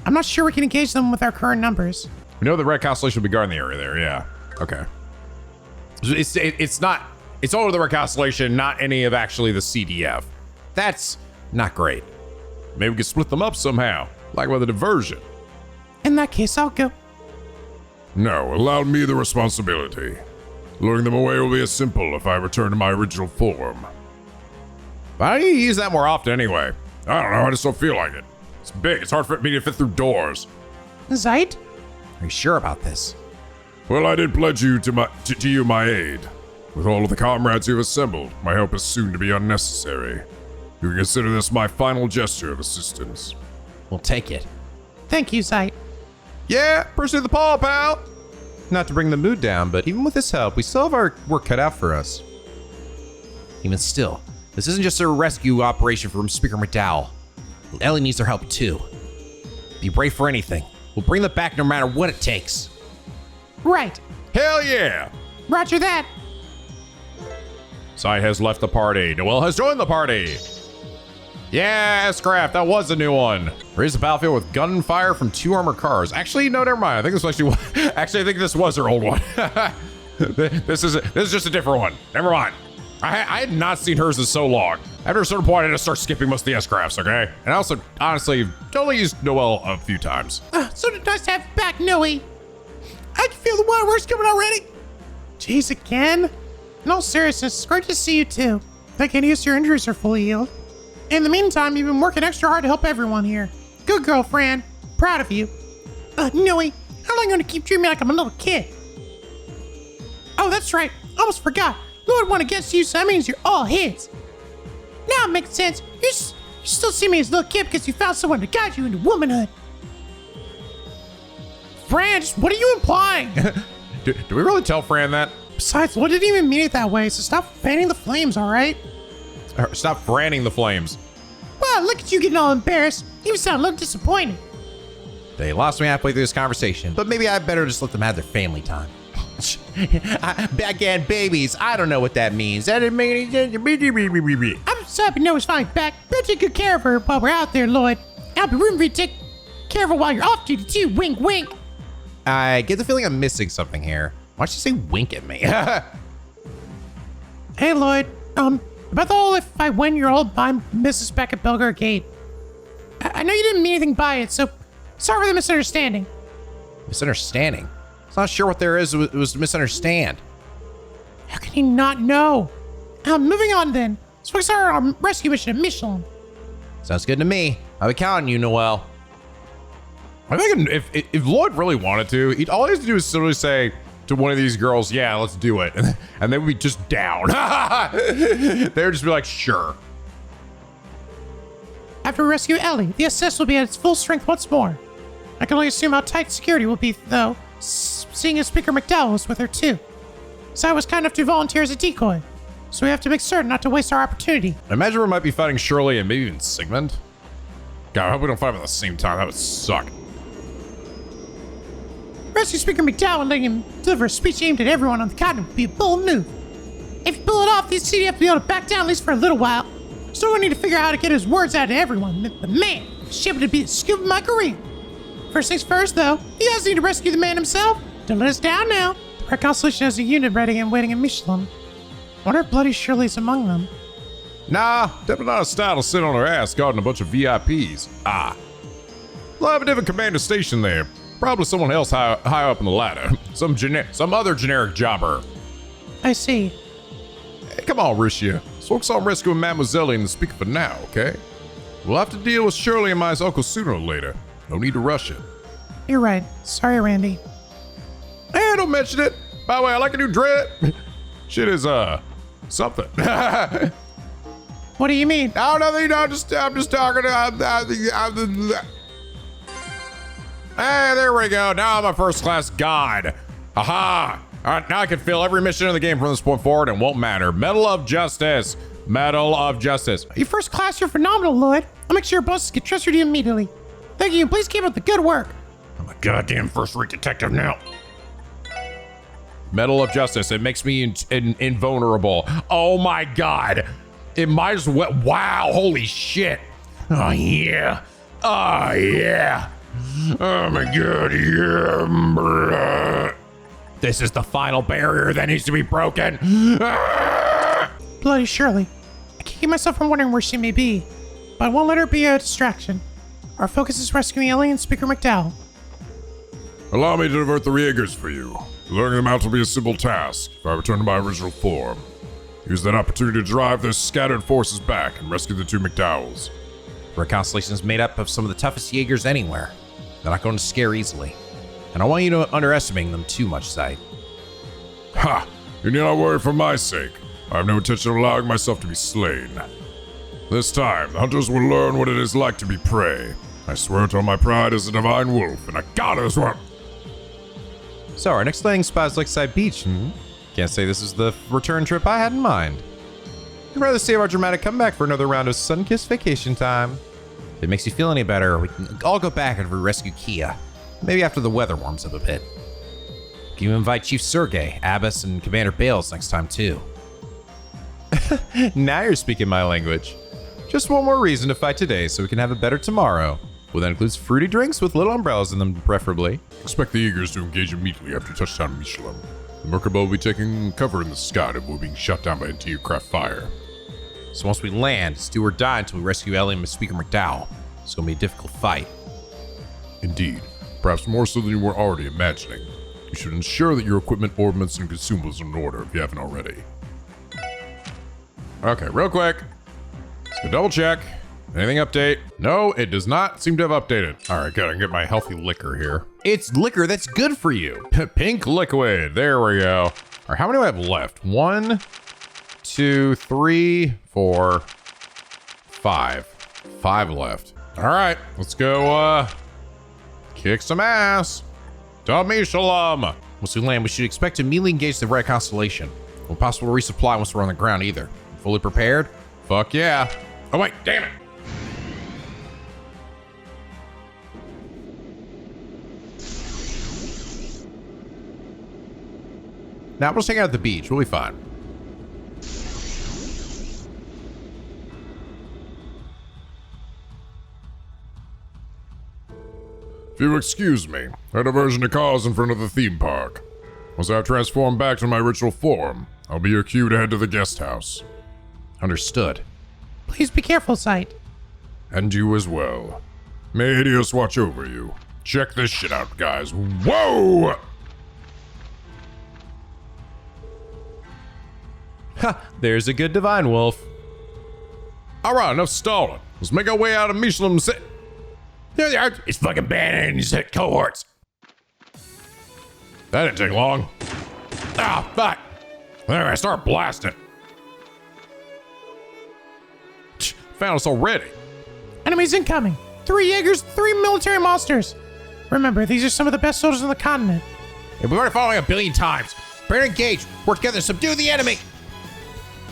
I'm not sure we can engage them with our current numbers. We know the Red Constellation will be guarding the area there, yeah. Okay. It's not, it's all of the Red Constellation, not any of actually the CDF. That's not great. Maybe we could split them up somehow, like with a diversion. In that case, I'll go. No, allow me the responsibility. Luring them away will be as simple if I return to my original form. Why don't you use that more often anyway? I don't know, I just don't feel like it. It's big, it's hard for me to fit through doors. Zeit? Are you sure about this? Well, I did pledge you to you my aid. With all of the comrades you've assembled, my help is soon to be unnecessary. You can consider this my final gesture of assistance. We'll take it. Thank you, Zeit. Yeah, pursue the paw, pal. Not to bring the mood down, but even with this help, we still have our work cut out for us. Even still, this isn't just a rescue operation from Speaker McDowell. Ellie needs our help too. Be brave for anything. We'll bring them back no matter what it takes. Right. Hell yeah. Roger that. Sai has left the party. Noelle has joined the party. Yeah, scrap. That was a new one. Raise the battlefield with gunfire from 2 armored cars. Actually, no, never mind. I think this was actually I think this was her old one. This is just a different one. Never mind. I had not seen hers in so long. After a certain point, I just start skipping most of the S-crafts, okay? And I also, honestly, totally used Noelle a few times. So nice to have you back, Noe. I can feel the waterworks coming already. Jeez, again? In all seriousness, it's great to see you too. Thank goodness your injuries are fully healed. In the meantime, you've been working extra hard to help everyone here. Good girl, Fran. Proud of you. Noe, how long are you gonna keep treating me like I'm a little kid? Oh, that's right. Almost forgot. Lloyd won against you, so that means you're all his. Now it makes sense. You still see me as a little kid because you found someone to guide you into womanhood. Fran, what are you implying? Do we really tell Fran that? Besides, Lloyd didn't even mean it that way, so stop fanning the flames, all right? Stop franning the flames. Well, look at you getting all embarrassed. You sound a little disappointed. They lost me halfway through this conversation, but maybe I better just let them have their family time. Backhand babies. I don't know what that means. That didn't make any sense. I'm so happy Noah's finally back. Better take good care of her while we're out there, Lloyd. I'll be rooting for you to take care of her while you're off duty too. Wink, wink. I get the feeling I'm missing something here. Why'd you say wink at me? Hey, Lloyd. About the whole if I win, you're all by Mrs. back at Belgar Gate. I know you didn't mean anything by it, so sorry for the misunderstanding. Misunderstanding? I'm not sure what there is it was to misunderstand. How can he not know? Moving on then. Let's focus on our rescue mission at Michelin. Sounds good to me. I'll be counting you, Noelle. I think if Lloyd really wanted to, all he has to do is literally say to one of these girls, yeah, let's do it. And they would be just down. They would just be like, sure. After we rescue Ellie, the SS will be at its full strength once more. I can only assume how tight security will be, though, seeing as Speaker McDowell is with her too. So I was kind enough to volunteer as a decoy, so we have to make certain not to waste our opportunity. I imagine we might be fighting Shirley and maybe even Sigmund. God, I hope we don't fight them at the same time. That would suck. Rescue Speaker McDowell and letting him deliver a speech aimed at everyone on the continent would be a bold move. If you pull it off, these CDF will be able to back down at least for a little while. Still gonna need to figure out how to get his words out to everyone. But man, shit would be the scoop of my career. First things first, though, you guys need to rescue the man himself. Don't let us down now. The Red Constellation has a unit ready and waiting in Michelin. I wonder if Bloody Shirley's among them. Nah, definitely not a style to sit on her ass guarding a bunch of VIPs. We'll have a different commander station there. Probably someone else high up in the ladder. Some other generic jobber. I see. Hey, come on, Rishia. Let's focus on rescuing Mademoiselle and speak for now, okay? We'll have to deal with Shirley and my uncle sooner or later. No need to rush it. You're right. Sorry, Randy. Hey, don't mention it. By the way, I like a new dread. Shit is, something. What do you mean? Oh, nothing. No, I'm just talking. Hey, there we go. Now I'm a first-class god. Aha! All right, now I can fill every mission in the game from this point forward and won't matter. Medal of Justice. Medal of Justice. You first class, you're phenomenal, Lloyd. I'll make sure your bosses get trusted you immediately. Thank you, and please keep up the good work. I'm a goddamn first-rate detective now. Medal of Justice. It makes me invulnerable. Oh my god. It might as well. Wow. Holy shit. Oh, yeah. Oh, yeah. Oh, my God, yeah. This is the final barrier that needs to be broken. Bloody Shirley. I can't keep myself from wondering where she may be, but I won't let her be a distraction. Our focus is rescuing Ellie and Speaker McDowell. Allow me to divert the Riegers for you. Luring them out will be a simple task if I return to my original form. Use that opportunity to drive their scattered forces back and rescue the two McDowells. Red Constellation is made up of some of the toughest Jaegers anywhere. They're not going to scare easily. And I want you to underestimate them too much, Sight. Ha! You need not worry for my sake. I have no intention of allowing myself to be slain. This time, the hunters will learn what it is like to be prey. I swear it on my pride as a divine wolf, and a goddess one. So our next landing spot is Lakeside Beach. Can't say this is the return trip I had in mind. I'd rather save our dramatic comeback for another round of sun-kissed vacation time. If it makes you feel any better, we can all go back and rescue Kia. Maybe after the weather warms up a bit. Can you invite Chief Sergey, Abbas, and Commander Bales next time too? Now you're speaking my language. Just one more reason to fight today so we can have a better tomorrow. Well, that includes fruity drinks with little umbrellas in them, preferably. Expect the Eagers to engage immediately after touchdown in Michelin. The NicoB will be taking cover in the sky if we're being shot down by anti-aircraft fire. So once we land, it's do or die until we rescue Ellie and Speaker McDowell. It's gonna be a difficult fight. Indeed, perhaps more so than you were already imagining. You should ensure that your equipment, ordnance, and consumables are in order if you haven't already. Okay, real quick. Let's go double check. Anything update? No, it does not seem to have updated. All right, good. I can get my healthy liquor here. It's liquor that's good for you. Pink liquid. There we go. All right, how many do I have left? 1, 2, 3, 4, 5. 5 left. All right, let's go kick some ass. To Michelin. Once we land, we should expect to immediately engage the Red Constellation. When possible to resupply once we're on the ground either. Fully prepared? Fuck yeah. Oh wait, damn it. Now we'll just hang out at the beach. We'll be fine. If you'll excuse me, I had a diversion to cause in front of the theme park. Once I've transformed back to my original form, I'll be your cue to head to the guest house. Understood. Please be careful, Sight. And you as well. May Hideous watch over you. Check this shit out, guys. Whoa! Ha! There's a good divine wolf. All right, enough stalling. Let's make our way out of Michelin. There they are. It's fucking Bannings hit cohorts. That didn't take long. Ah, fuck. There, I start blasting. Found us already. Enemies incoming. 3 Jaegers, 3 military monsters. Remember, these are some of the best soldiers on the continent. We've already following 1 billion times. Prepare to engage. Work together. Subdue the enemy.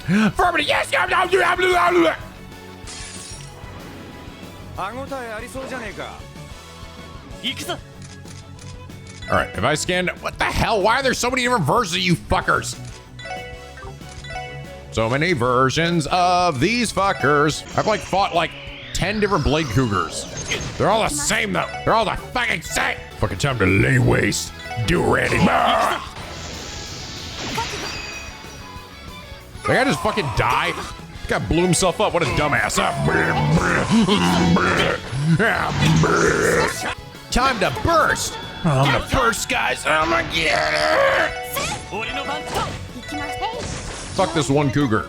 Affirmative, yes! All right, if I scan, what the hell? Why are there so many different versions of you fuckers? So many versions of these fuckers. I've like fought like 10 different blade cougars. They're all the same though. They're all the fucking same. Fucking time to lay waste. Do ready. Like I just fucking die. This guy blew himself up. What a dumbass. Time to burst. I'm the first, guys. I'm gonna get it. Fuck this one cougar.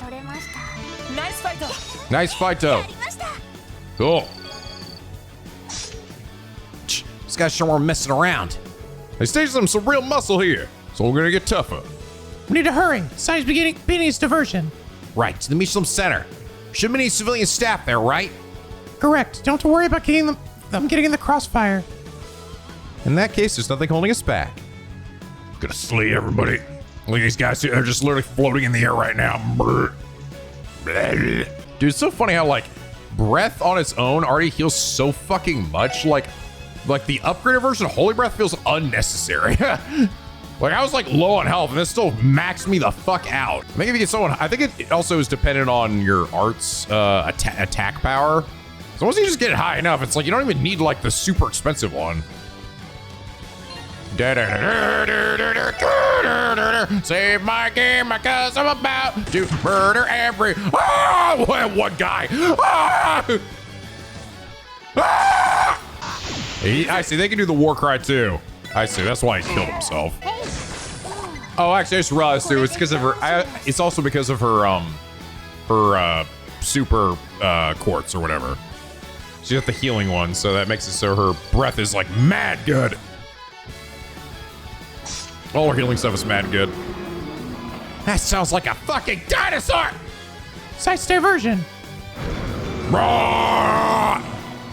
Nice fight though. Cool. This guy's sure we're messing around. They staged them some real muscle here, so we're gonna get tougher. We need to hurry. Sai's beginning its diversion. Right, to the Michelin Center. Shouldn't be any civilian staff there, right? Correct. Don't worry about getting them getting in the crossfire. In that case, there's nothing holding us back. Gonna slay everybody. Look at these guys here. They're just literally floating in the air right now. Dude, it's so funny how like breath on its own already heals so fucking much. Like the upgraded version of Holy Breath feels unnecessary. Like I was like low on health and this still maxed me the fuck out. I think if you get someone, I think it also is dependent on your art's attack power. So once you just get it high enough, it's like you don't even need like the super expensive one. Save my game because I'm about to murder every one guy. I see, they can do the war cry too. I see, that's why he killed himself. Oh, actually, I just realized too, it's because of her. It's also because of her super quartz or whatever. She got the healing one, so that makes it so her breath is like mad good. All her healing stuff is mad good. That sounds like a fucking dinosaur! Sai's diversion.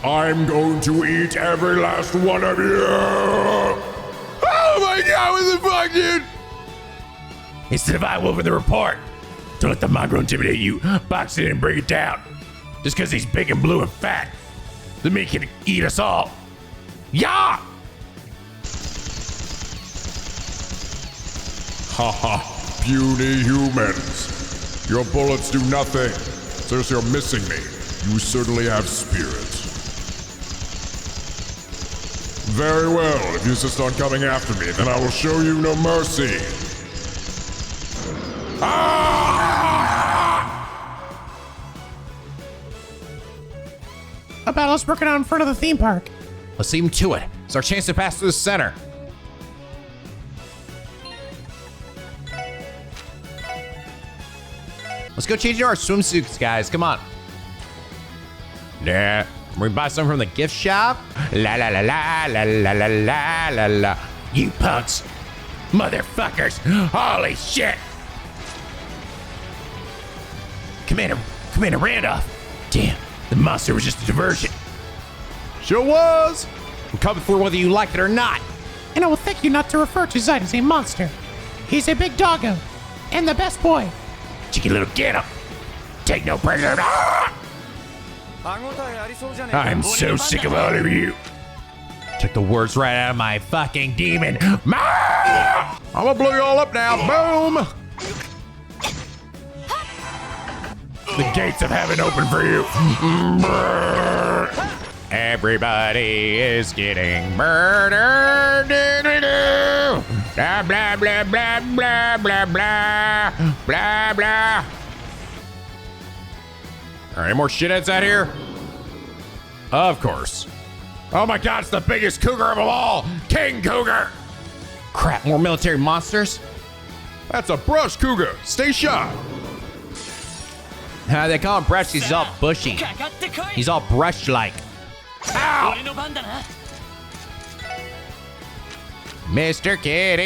I'm going to eat every last one of you. Oh my god, what the fuck, dude? Instead of I will over the report. Don't let the mongrel intimidate you. Box it in and bring it down. Just because he's big and blue and fat, the meat can eat us all. Yeah! Haha, puny humans. Your bullets do nothing. Since you're missing me, you certainly have spirit. Very well, if you insist on coming after me, then I will show you no mercy. A battle's broken out in front of the theme park. Let's see him to it. It's our chance to pass through the center. Let's go change into our swimsuits, guys. Come on. Yeah. We buy some from the gift shop. La la la la la la la la la la. You punks. Motherfuckers. Holy shit. Commander Randolph. Damn, the monster was just a diversion. Sure was. I'm coming through whether you like it or not. And I will thank you not to refer to Zide as a monster. He's a big doggo. And the best boy. Cheeky little get him. Take no prisoner. I'm so sick of all of you. Took the words right out of my fucking demon. I'm gonna blow you all up now. Boom. The gates of heaven open for you. Everybody is getting murdered. Blah, blah, blah, blah, blah, blah, blah, blah, blah. All right, any more shitheads out here? Of course. Oh my god, it's the biggest cougar of them all! King Cougar! Crap, more military monsters? That's a brush cougar. Stay sharp. They call him brush 'cause he's all bushy. He's all brush-like. Ow! Mr. Kitty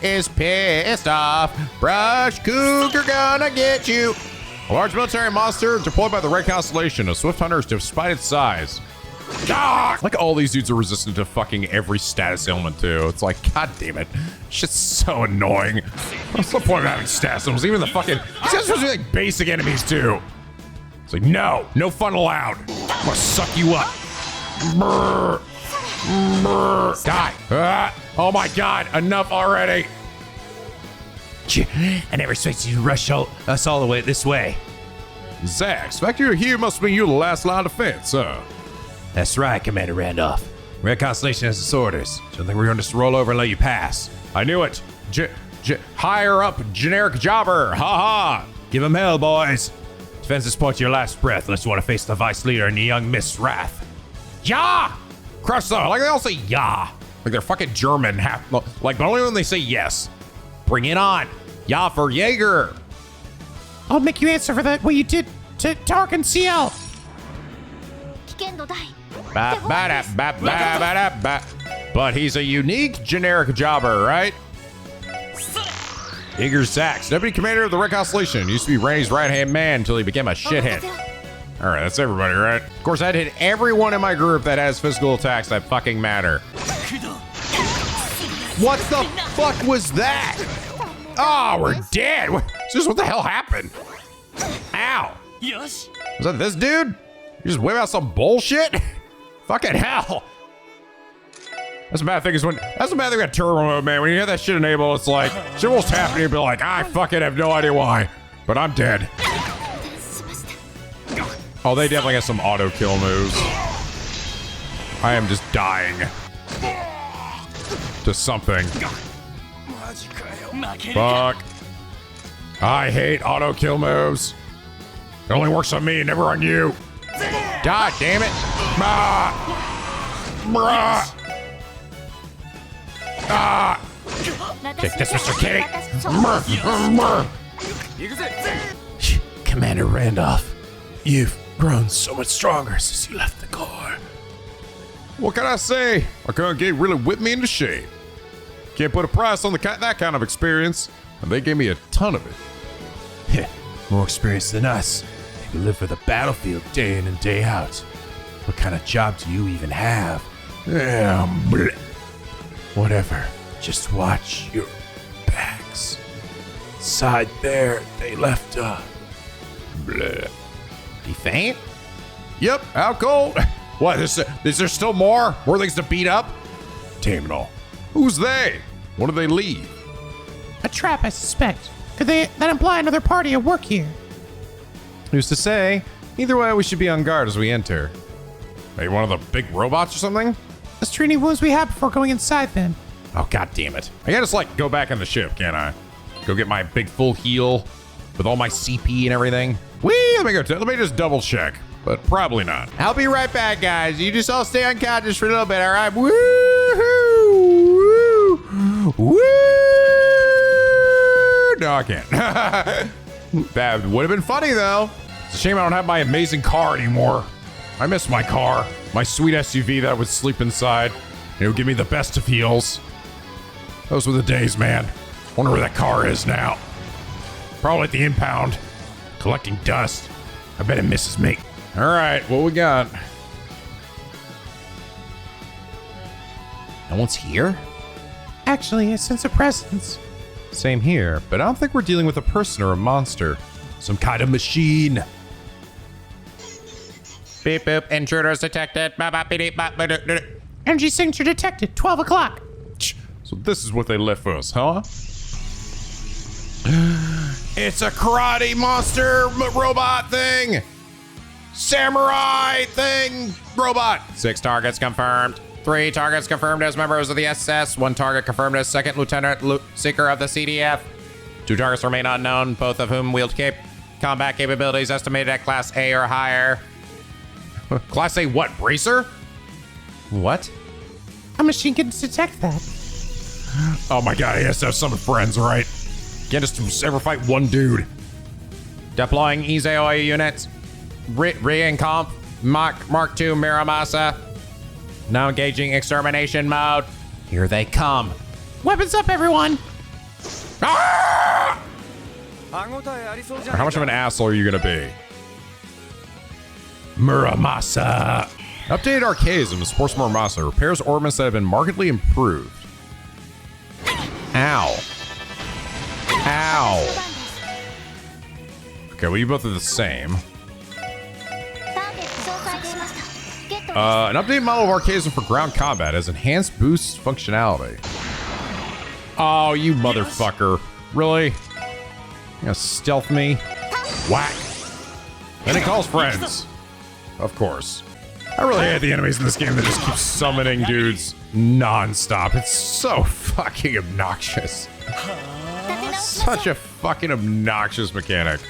is pissed off. Brush cougar gonna get you. A large military monster deployed by the Red Constellation. A swift hunter despite its size. Ah! Like all these dudes are resistant to fucking every status ailment too. It's like, god damn it. Shit's so annoying. What's the point of having status ailments? Even the fucking, these guys are supposed to be like basic enemies too. It's like, no fun allowed. I'm gonna suck you up. Brr. Brr. Die. Ah. Oh my god, enough already. I never expected you to rush us all the way this way. Zax, the fact you're here must mean you're the last line of defense, huh? That's right, Commander Randolph. Red Constellation has its orders. Don't think we're going to just roll over and let you pass. I knew it. Higher up, generic jobber. Ha ha. Give him hell, boys. Defend this point to your last breath unless you want to face the Vice Leader and the young Miss Wrath. Yeah! Crush them. Like they all say yeah. Like they're fucking German. But only when they say yes. Bring it on. Yeah for Jaeger. I'll make you answer for that, what you did to Tark and CL. But he's a unique generic jobber, right? Jaeger Zax, Deputy Commander of the Red Constellation. Used to be Randy's right-hand man until he became a shithead. All right, that's everybody, right? Of course, I'd hit everyone in my group that has physical attacks that fucking matter. What the fuck was that? Oh, we're dead. Just what the hell happened? Ow. Was that this dude? You just whip out some bullshit? Fucking hell. That's a bad thing with turbo mode, man. When you have that shit enabled, it's like, shit will tap and you'll be like, I fucking have no idea why, but I'm dead. Oh, they definitely have some auto kill moves. I am just dying to something. Fuck. I hate auto kill moves. It only works on me, never on you. God damn it. Take this, Mr. Kitty. Commander Randolph, you've grown so much stronger since you left the Corps. What can I say? Our current gig really whipped me into shape. Can't put a price on that kind of experience, and they gave me a ton of it. More experience than us. You live for the battlefield day in and day out. What kind of job do you even have? Whatever. Just watch your backs. Side there, they left Defaint? Yep, out cold. What, is there still more? More things to beat up? Damn it all. Who's they? What do they leave? A trap, I suspect. Could that imply another party at work here? Who's to say? Either way, we should be on guard as we enter. Maybe one of the big robots or something? Let's treat any wounds we have before going inside then. Oh, god damn it. I gotta just like go back on the ship, can't I? Go get my big full heal with all my CP and everything. Whee! Let me just double check, but probably not. I'll be right back, guys. You just all stay unconscious for a little bit, all right? Woo-hoo! Woo! No, I can't. That would have been funny, though. It's a shame I don't have my amazing car anymore. I miss my car, my sweet SUV that I would sleep inside. It would give me the best of heals. Those were the days, man. Wonder where that car is now. Probably at the impound, collecting dust. I bet it misses me. All right, what we got? No one's here? Actually, I sense a presence. Same here, but I don't think we're dealing with a person or a monster. some kind of machine. Beep boop, intruders detected. Energy signature detected, 12 o'clock. So this is what they left for us, huh? It's a karate monster robot thing. Samurai thing robot. 6 targets confirmed. 3 targets confirmed as members of the SS. 1 target confirmed as second lieutenant seeker of the CDF. 2 targets remain unknown, both of whom wield combat capabilities estimated at Class A or higher. Class A what, bracer? What? A machine can detect that. Oh my god, he has to have some friends, right? Can't just ever fight one dude. Deploying Izoi units. Re-encomp. Mark II Miramasa. Now engaging extermination mode. Here they come. Weapons up, everyone! Ah! How much of an asshole are you gonna be? Muramasa. Updated archaism supports Muramasa. Repairs ornaments that have been markedly improved. Ow. Ow. Okay, well, you both are the same. An updated model of archaism for ground combat has enhanced boost functionality. Oh, you motherfucker. Really? You gonna stealth me? Whack. Then he calls friends. Of course. I really hate the enemies in this game that just keep summoning dudes non-stop. It's so fucking obnoxious. Such a fucking obnoxious mechanic.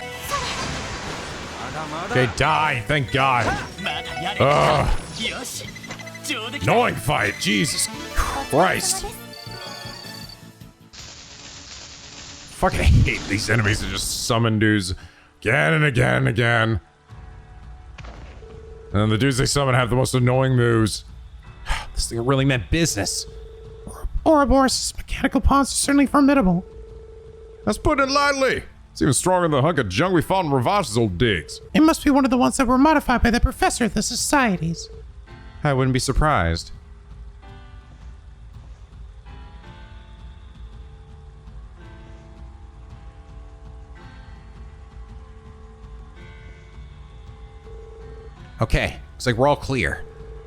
Okay, die. Thank God. Ugh. Annoying fight. Jesus Christ. Fucking hate these enemies that just summon dudes again and again and again. And then the dudes they summon have the most annoying moves. This thing really meant business. Ouroboros' mechanical pawns are certainly formidable. That's putting it lightly. It's even stronger than the hunk of junk we fought in Ravash's old digs. It must be one of the ones that were modified by the professor of the societies. I wouldn't be surprised. Okay, looks like we're all clear.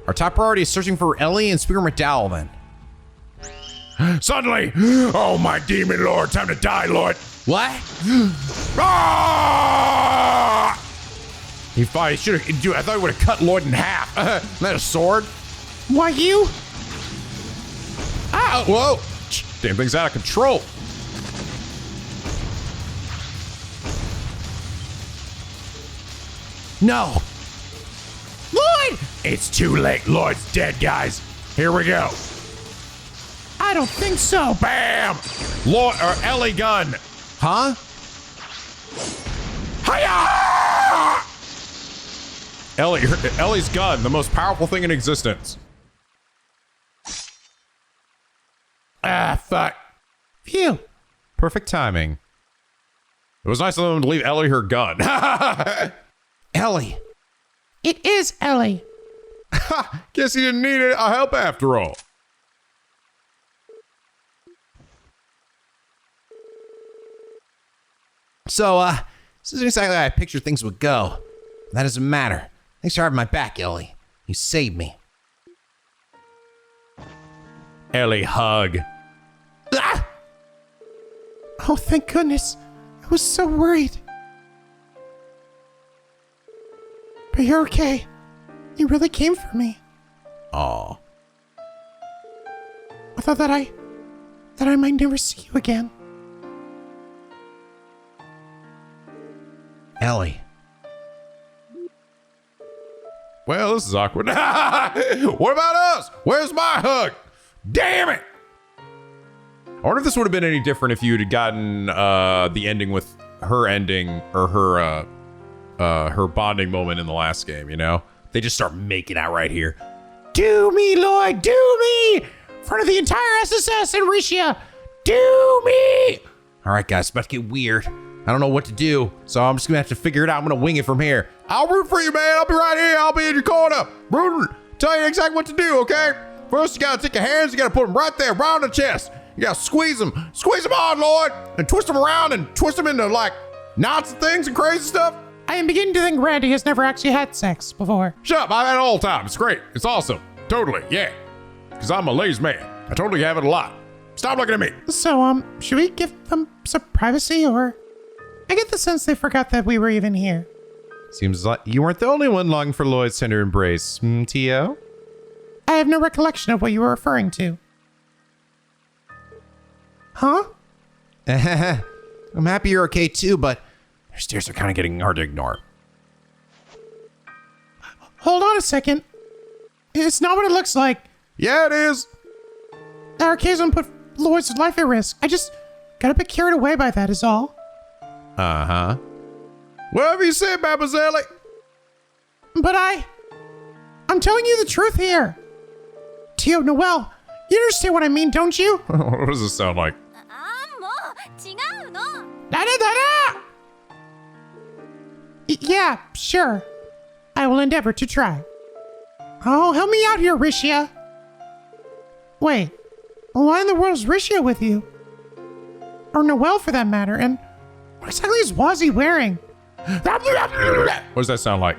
Our top priority is searching for Ellie and Speaker McDowell then. Suddenly, oh my demon lord, time to die, Lord. What? Ah! He should have. I thought he would have cut Lloyd in half. Isn't that a sword? Why you? Ow! Whoa! Damn thing's out of control. No. Lloyd! It's too late. Lloyd's dead, guys. Here we go. I don't think so. Bam! Lloyd or Ellie gun. Huh? Hiya! Ellie's gun, the most powerful thing in existence. Ah, fuck. Phew. Perfect timing. It was nice of them to leave Ellie her gun. Ellie. It is Ellie. Guess he didn't need our help after all. So, this isn't exactly how I pictured things would go. That doesn't matter. Thanks for having my back, Ellie. You saved me. Ellie hug. Ah! Oh, thank goodness. I was so worried. But you're okay. You really came for me. Aw. I thought that I might never see you again. Ellie. Well, this is awkward. What about us? Where's my hug? Damn it! I wonder if this would have been any different if you'd gotten the ending with her ending or her bonding moment in the last game, you know? They just start making out right here. Do me, Lloyd, do me! In front of the entire SSS and Risha, do me! All right, guys, it's about to get weird. I don't know what to do, so I'm just gonna have to figure it out. I'm gonna wing it from here. I'll root for you, man. I'll be right here. I'll be in your corner. Rooting. Tell you exactly what to do, okay? First, you gotta take your hands. You gotta put them right there, right on the chest. You gotta squeeze them. Squeeze them hard, Lloyd. And twist them around and twist them into, like, knots and things and crazy stuff. I am beginning to think Randy has never actually had sex before. Shut up. I've had it all the time. It's great. It's awesome. Totally. Yeah. Because I'm a lazy man. I totally have it a lot. Stop looking at me. So, should we give them some privacy, or? I get the sense they forgot that we were even here. Seems like you weren't the only one longing for Lloyd's tender embrace, T.O.? I have no recollection of what you were referring to. Huh? I'm happy you're okay too, but your stares are kind of getting hard to ignore. Hold on a second. It's not what it looks like. Yeah, it is. Our occasion put Lloyd's life at risk. I just got a bit carried away by that is all. Uh-huh. Whatever you say, Mademoiselle. But I'm telling you the truth here. Tio, Noel, you understand what I mean, don't you? What does this sound like? Da-da-da-da! Yeah, sure. I will endeavor to try. Oh, help me out here, Risha. Wait, why in the world is Risha with you? Or Noel, for that matter, and what exactly is Wazzy wearing? What does that sound like?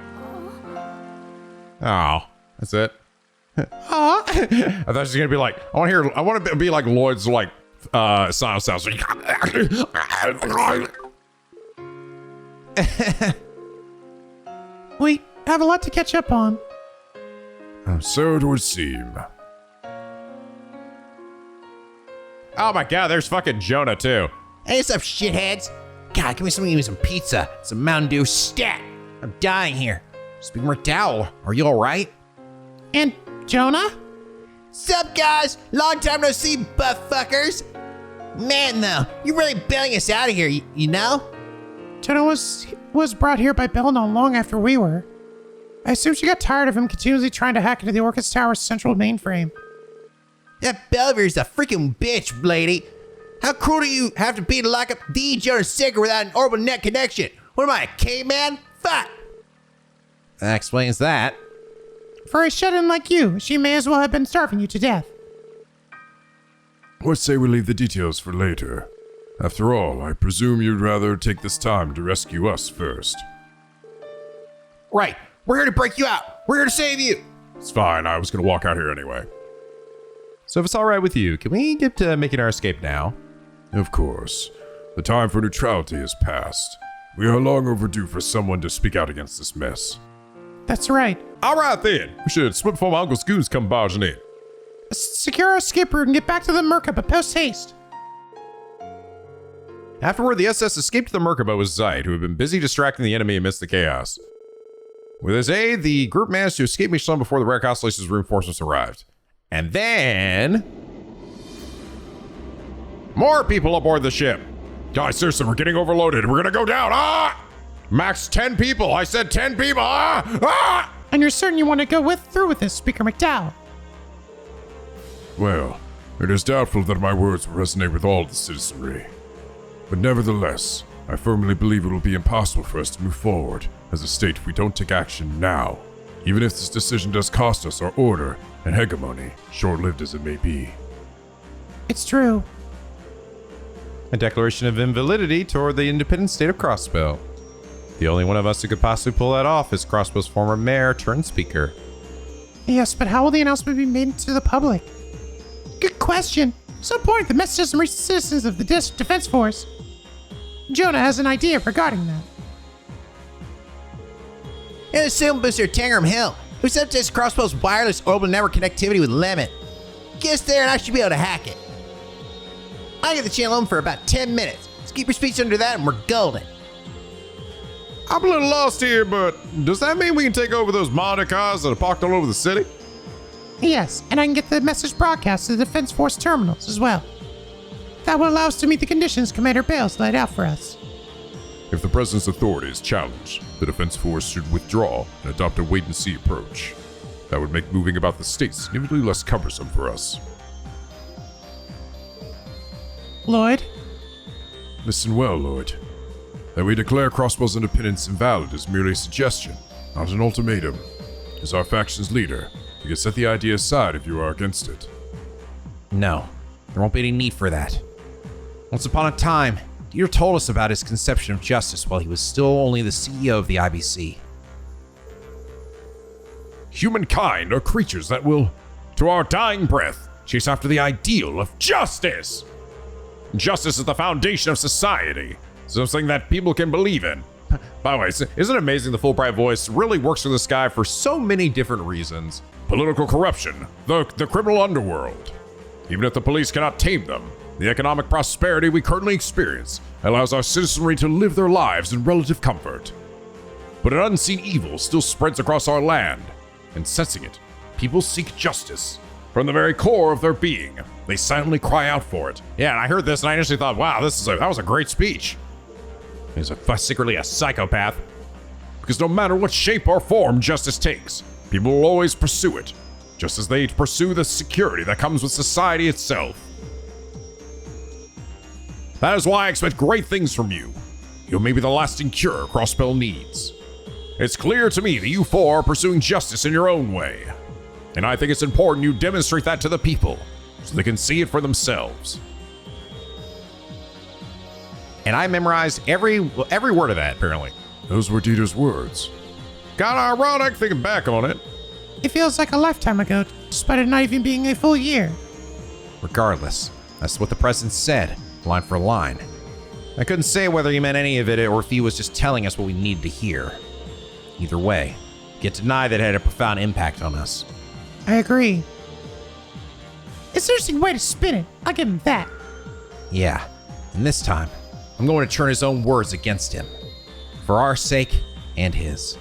Oh, that's it. Huh? I thought she was gonna be like, I want to be like Lloyd's like sounds. We have a lot to catch up on. So it would seem. Oh my god, there's fucking Jonah too. Hey, what's up, shitheads? God, give me something, give me some pizza, some Mountain Dew, stat. I'm dying here. Speaking McDowell, are you all right? And Jonah? Sup, guys? Long time no see, buff fuckers. Man, though, you're really bailing us out of here, you know? Jonah was brought here by Bell not long after we were. I assume she got tired of him continuously trying to hack into the Orchis Tower's central mainframe. That Belvier's a freaking bitch, lady. How cruel do you have to be to lock up the Jonah Sigger without an orbital net connection? What am I, a caveman? Fuck! That explains that. For a shut-in like you, she may as well have been starving you to death. What say we leave the details for later? After all, I presume you'd rather take this time to rescue us first. Right. We're here to break you out. We're here to save you. It's fine, I was gonna walk out here anyway. So if it's all right with you, can we get to making our escape now? Of course. The time for neutrality has passed. We are long overdue for someone to speak out against this mess. That's right. All right then, we should split before my Uncle Scoot's come barging in. Secure our escape route and get back to the Merkaba post-haste. Afterward, the SS escaped the Merkaba with Zeit, who had been busy distracting the enemy amidst the chaos. With his aid, the group managed to escape Michelin before the Rare Constellation's reinforcements arrived. And then... more people aboard the ship. Guys, seriously, we're getting overloaded. We're gonna go down. Ah! Max 10 people. I said 10 people. Ah! Ah! And you're certain you want to go through with this, Speaker McDowell? Well, it is doubtful that my words will resonate with all the citizenry. But nevertheless, I firmly believe it will be impossible for us to move forward as a state if we don't take action now, even if this decision does cost us our order and hegemony, short-lived as it may be. It's true. A declaration of invalidity toward the independent state of Crossbell. The only one of us who could possibly pull that off is Crossbell's former mayor turned speaker. Yes, but how will the announcement be made to the public? Good question. So important the message doesn't reach the citizens of the Defense Force. Jonah has an idea regarding that. And assume Booster Tangram Hill, who subjects Crossbell's wireless orbital network connectivity with Lemon. Get us there and I should be able to hack it. I get the channel on for about 10 minutes. Just keep your speech under that and we're golden. I'm a little lost here, but does that mean we can take over those monitor cars that are parked all over the city? Yes, and I can get the message broadcast to the Defense Force terminals as well. That will allow us to meet the conditions Commander Bales laid out for us. If the President's authority is challenged, the Defense Force should withdraw and adopt a wait-and-see approach. That would make moving about the state significantly less cumbersome for us. Lloyd? Listen well, Lloyd. That we declare Crossbell's independence invalid is merely a suggestion, not an ultimatum. As our faction's leader, you can set the idea aside if you are against it. No, there won't be any need for that. Once upon a time, Dieter told us about his conception of justice while he was still only the CEO of the IBC. Humankind are creatures that will, to our dying breath, chase after the ideal of justice. Justice is the foundation of society, something that people can believe in. By the way, isn't it amazing the Fulbright voice really works for this guy for so many different reasons? Political corruption, the criminal underworld. Even if the police cannot tame them, the economic prosperity we currently experience allows our citizenry to live their lives in relative comfort. But an unseen evil still spreads across our land, and sensing it, people seek justice. From the very core of their being, they silently cry out for it. Yeah, and I heard this and I initially thought, wow, that was a great speech. He's secretly a psychopath. Because no matter what shape or form justice takes, people will always pursue it, just as they pursue the security that comes with society itself. That is why I expect great things from you. You may be the lasting cure Crossbell needs. It's clear to me that you four are pursuing justice in your own way, and I think it's important you demonstrate that to the people, so they can see it for themselves. And I memorized every word of that, apparently. Those were Dieter's words. Kind of ironic thinking back on it. It feels like a lifetime ago, despite it not even being a full year. Regardless, That's what the president said, line for line. I couldn't say whether he meant any of it or if he was just telling us what we needed to hear. Either way, you can't deny that it had a profound impact on us. I agree. It's an interesting way to spin it. I'll give him that. Yeah, and this time, I'm going to turn his own words against him. For our sake and his.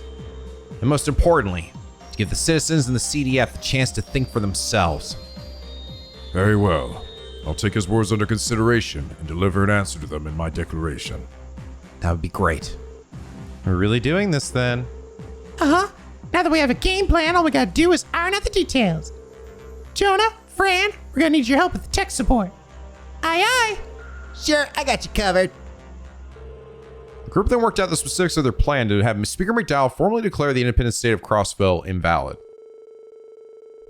And most importantly, to give the citizens and the CDF the chance to think for themselves. Very well. I'll take his words under consideration and deliver an answer to them in my declaration. That would be great. We're really doing this then. Uh-huh. Now that we have a game plan, all we gotta do is iron out the details. Jonah, Fran, we're gonna need your help with the tech support. Aye, aye. Sure, I got you covered. The group then worked out the specifics of their plan to have Speaker McDowell formally declare the independent state of Crossbell invalid.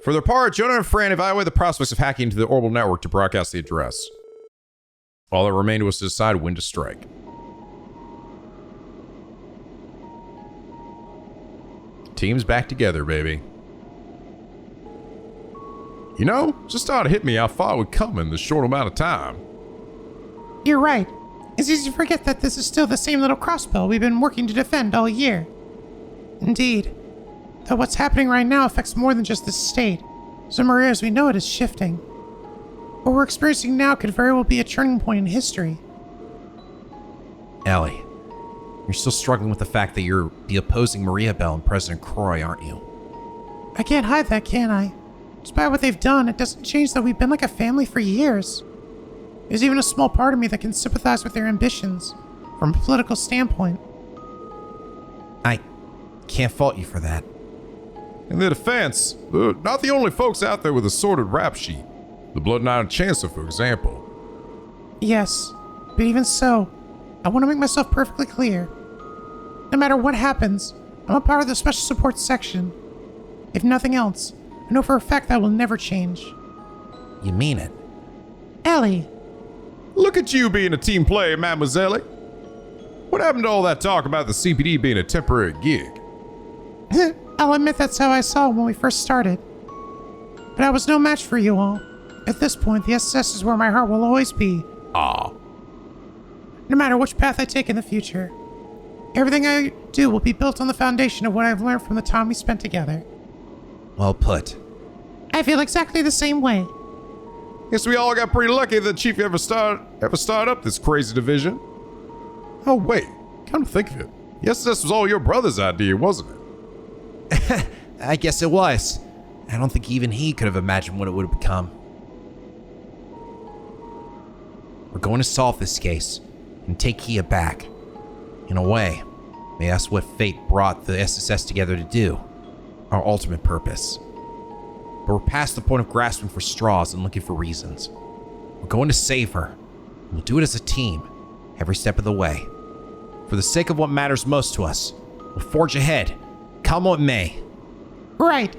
For their part, Jonah and Fran evaluated the prospects of hacking into the orbital network to broadcast the address. All that remained was to decide when to strike. Team's back together, baby. You know, just thought it hit me how far we'd come in this short amount of time. You're right. It's easy to forget that this is still the same little Crossbell we've been working to defend all year. Indeed. Though what's happening right now affects more than just this state. So Maria, as we know it, is shifting. What we're experiencing now could very well be a turning point in history. Ellie, you're still struggling with the fact that you're the opposing Maria Bell and President Croy, aren't you? I can't hide that, can I? Despite what they've done, it doesn't change that we've been like a family for years. There's even a small part of me that can sympathize with their ambitions, from a political standpoint. I can't fault you for that. In their defense, they're not the only folks out there with a sordid rap sheet. The Blood Knight Chancellor, for example. Yes, but even so, I want to make myself perfectly clear. No matter what happens, I'm a part of the Special Support Section. If nothing else, I know for a fact that will never change. You mean it? Ellie, Look at you being a team player, mademoiselle. What happened to all that talk about the CPD being a temporary gig? I'll admit that's how I saw it when we first started. But I was no match for you all. At this point, the SS is where my heart will always be. Ah. No matter which path I take in the future. Everything I do will be built on the foundation of what I've learned from the time we spent together. Well put. I feel exactly the same way. Guess we all got pretty lucky that Chief ever started up this crazy division. Oh wait, come to think of it, yes, this was all your brother's idea, wasn't it? I guess it was. I don't think even he could have imagined what it would have become. We're going to solve this case and take Kia back. In a way, maybe that's what fate brought the SSS together to do. Our ultimate purpose. But we're past the point of grasping for straws and looking for reasons. We're going to save her. And we'll do it as a team, every step of the way. For the sake of what matters most to us, we'll forge ahead, come what may. Right.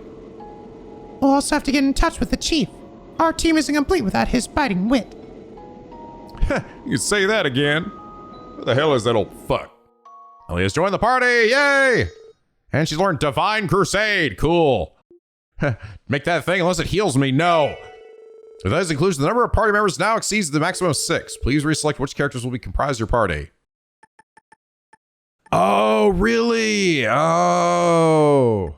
We'll also have to get in touch with the chief. Our team isn't complete without his biting wit. You say that again. Who the hell is that old fuck? Elia's joined the party, yay! And she's learned Divine Crusade, cool. Make that thing unless it heals me, no. With those inclusions, the number of party members now exceeds the maximum of 6. Please reselect which characters will be comprised of your party. Oh, really? Oh,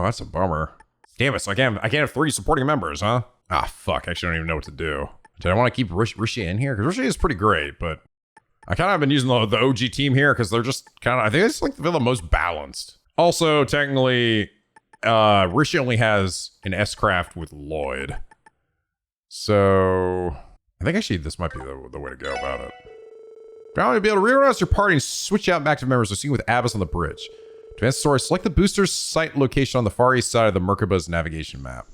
that's a bummer. Damn it, so I can't have 3 supporting members, huh? Ah, fuck, I actually don't even know what to do. Did I want to keep Rishi in here? Because Rishi is pretty great, but I kind of have been using the OG team here because they're just kind of, I think it's like they're the most balanced. Also, technically, Rishi only has an S-Craft with Lloyd. So, I think actually this might be the way to go about it. Now you'll be able to reorganize your party and switch out active members, as seen with Abbas on the bridge. To advance the story, select the booster's site location on the far east side of the NicoB's navigation map.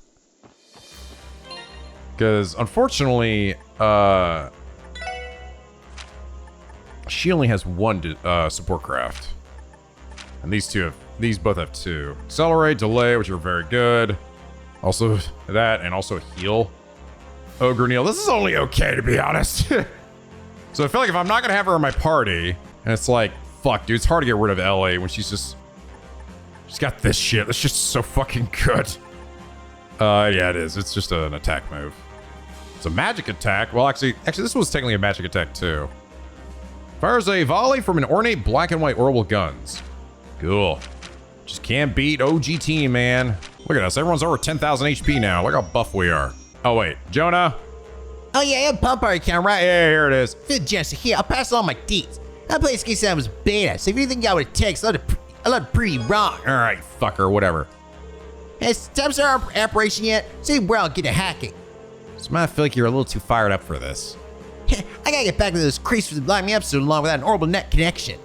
Because, unfortunately, she only has 1 support craft. And these both have 2. Accelerate, delay, which are very good. Also that, and also heal. Ogre Neil, this is only okay, to be honest. So I feel like if I'm not going to have her in my party, and it's like, fuck, dude, it's hard to get rid of Ellie when she's got this shit. That's just so fucking good. Yeah, it is. It's just an attack move. It's a magic attack. Well, actually, this was technically a magic attack too. Fires a volley from an ornate black and white orbital guns. Cool. Just can't beat OG team, man. Look at us. Everyone's over 10,000 HP now. Look how buff we are. Oh, wait. Jonah? Oh yeah, I have pump party count, right? Yeah, here it is. Fifth Jester, here, I'll pass on my deets. I played Ski 7 was beta, so if you think I would text, I looked pretty wrong. All right, fucker, whatever. Has Temps our operation yet? See where I'll get to hacking. So I feel like you're a little too fired up for this. I gotta get back to those creeps for blocking me up so long without an orbital net connection.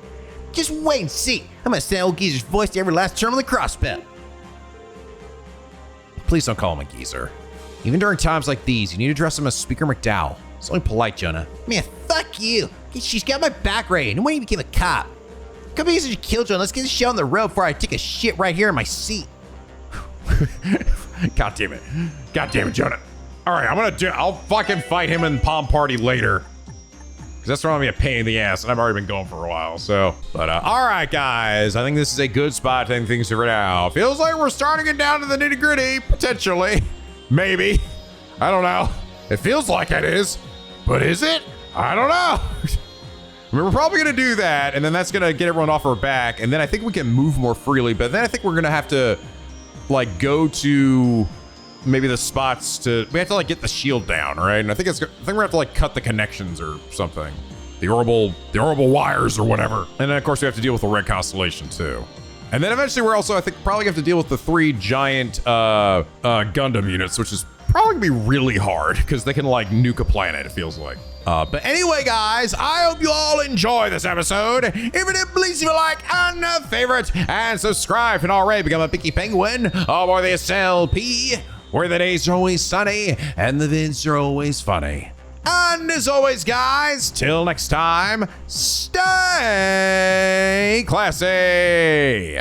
Just wait and see. I'm gonna send old Geezer's voice to every last term of the Crossbell. Please don't call him a geezer. Even during times like these, you need to address him as Speaker McDowell. It's only polite, Jonah. Man, fuck you. She's got my back rated, and when he became a cop. Come easy to kill John. Let's get this show on the road before I take a shit right here in my seat. God damn it. God damn it, Jonah. All right, I'll fucking fight him in Palm Party later. Because that's going to be a pain in the ass, and I've already been going for a while, so. But, all right, guys. I think this is a good spot to end things figured out. Feels like we're starting it down to the nitty gritty, potentially. Maybe. I don't know. It feels like it is. But is it? I don't know. I mean, we're probably going to do that, and then that's going to get everyone off our back, and then I think we can move more freely, but then I think we're going to have to, like, go to maybe the spots we have to, like, get the shield down, right? And I think we're going to have to, like, cut the connections or something. The orbital wires or whatever. And then, of course, we have to deal with the red constellation, too. And then eventually we're also, I think, probably going to have to deal with the 3 giant Gundam units, which is probably going to be really hard, because they can, like, nuke a planet, it feels like. But anyway, guys, I hope you all enjoy this episode. If you did, please leave a like and a favorite, and subscribe if you're not already. Become a Picky Penguin, or the SLP, where the days are always sunny, and the vids are always funny. And as always, guys, till next time, stay classy.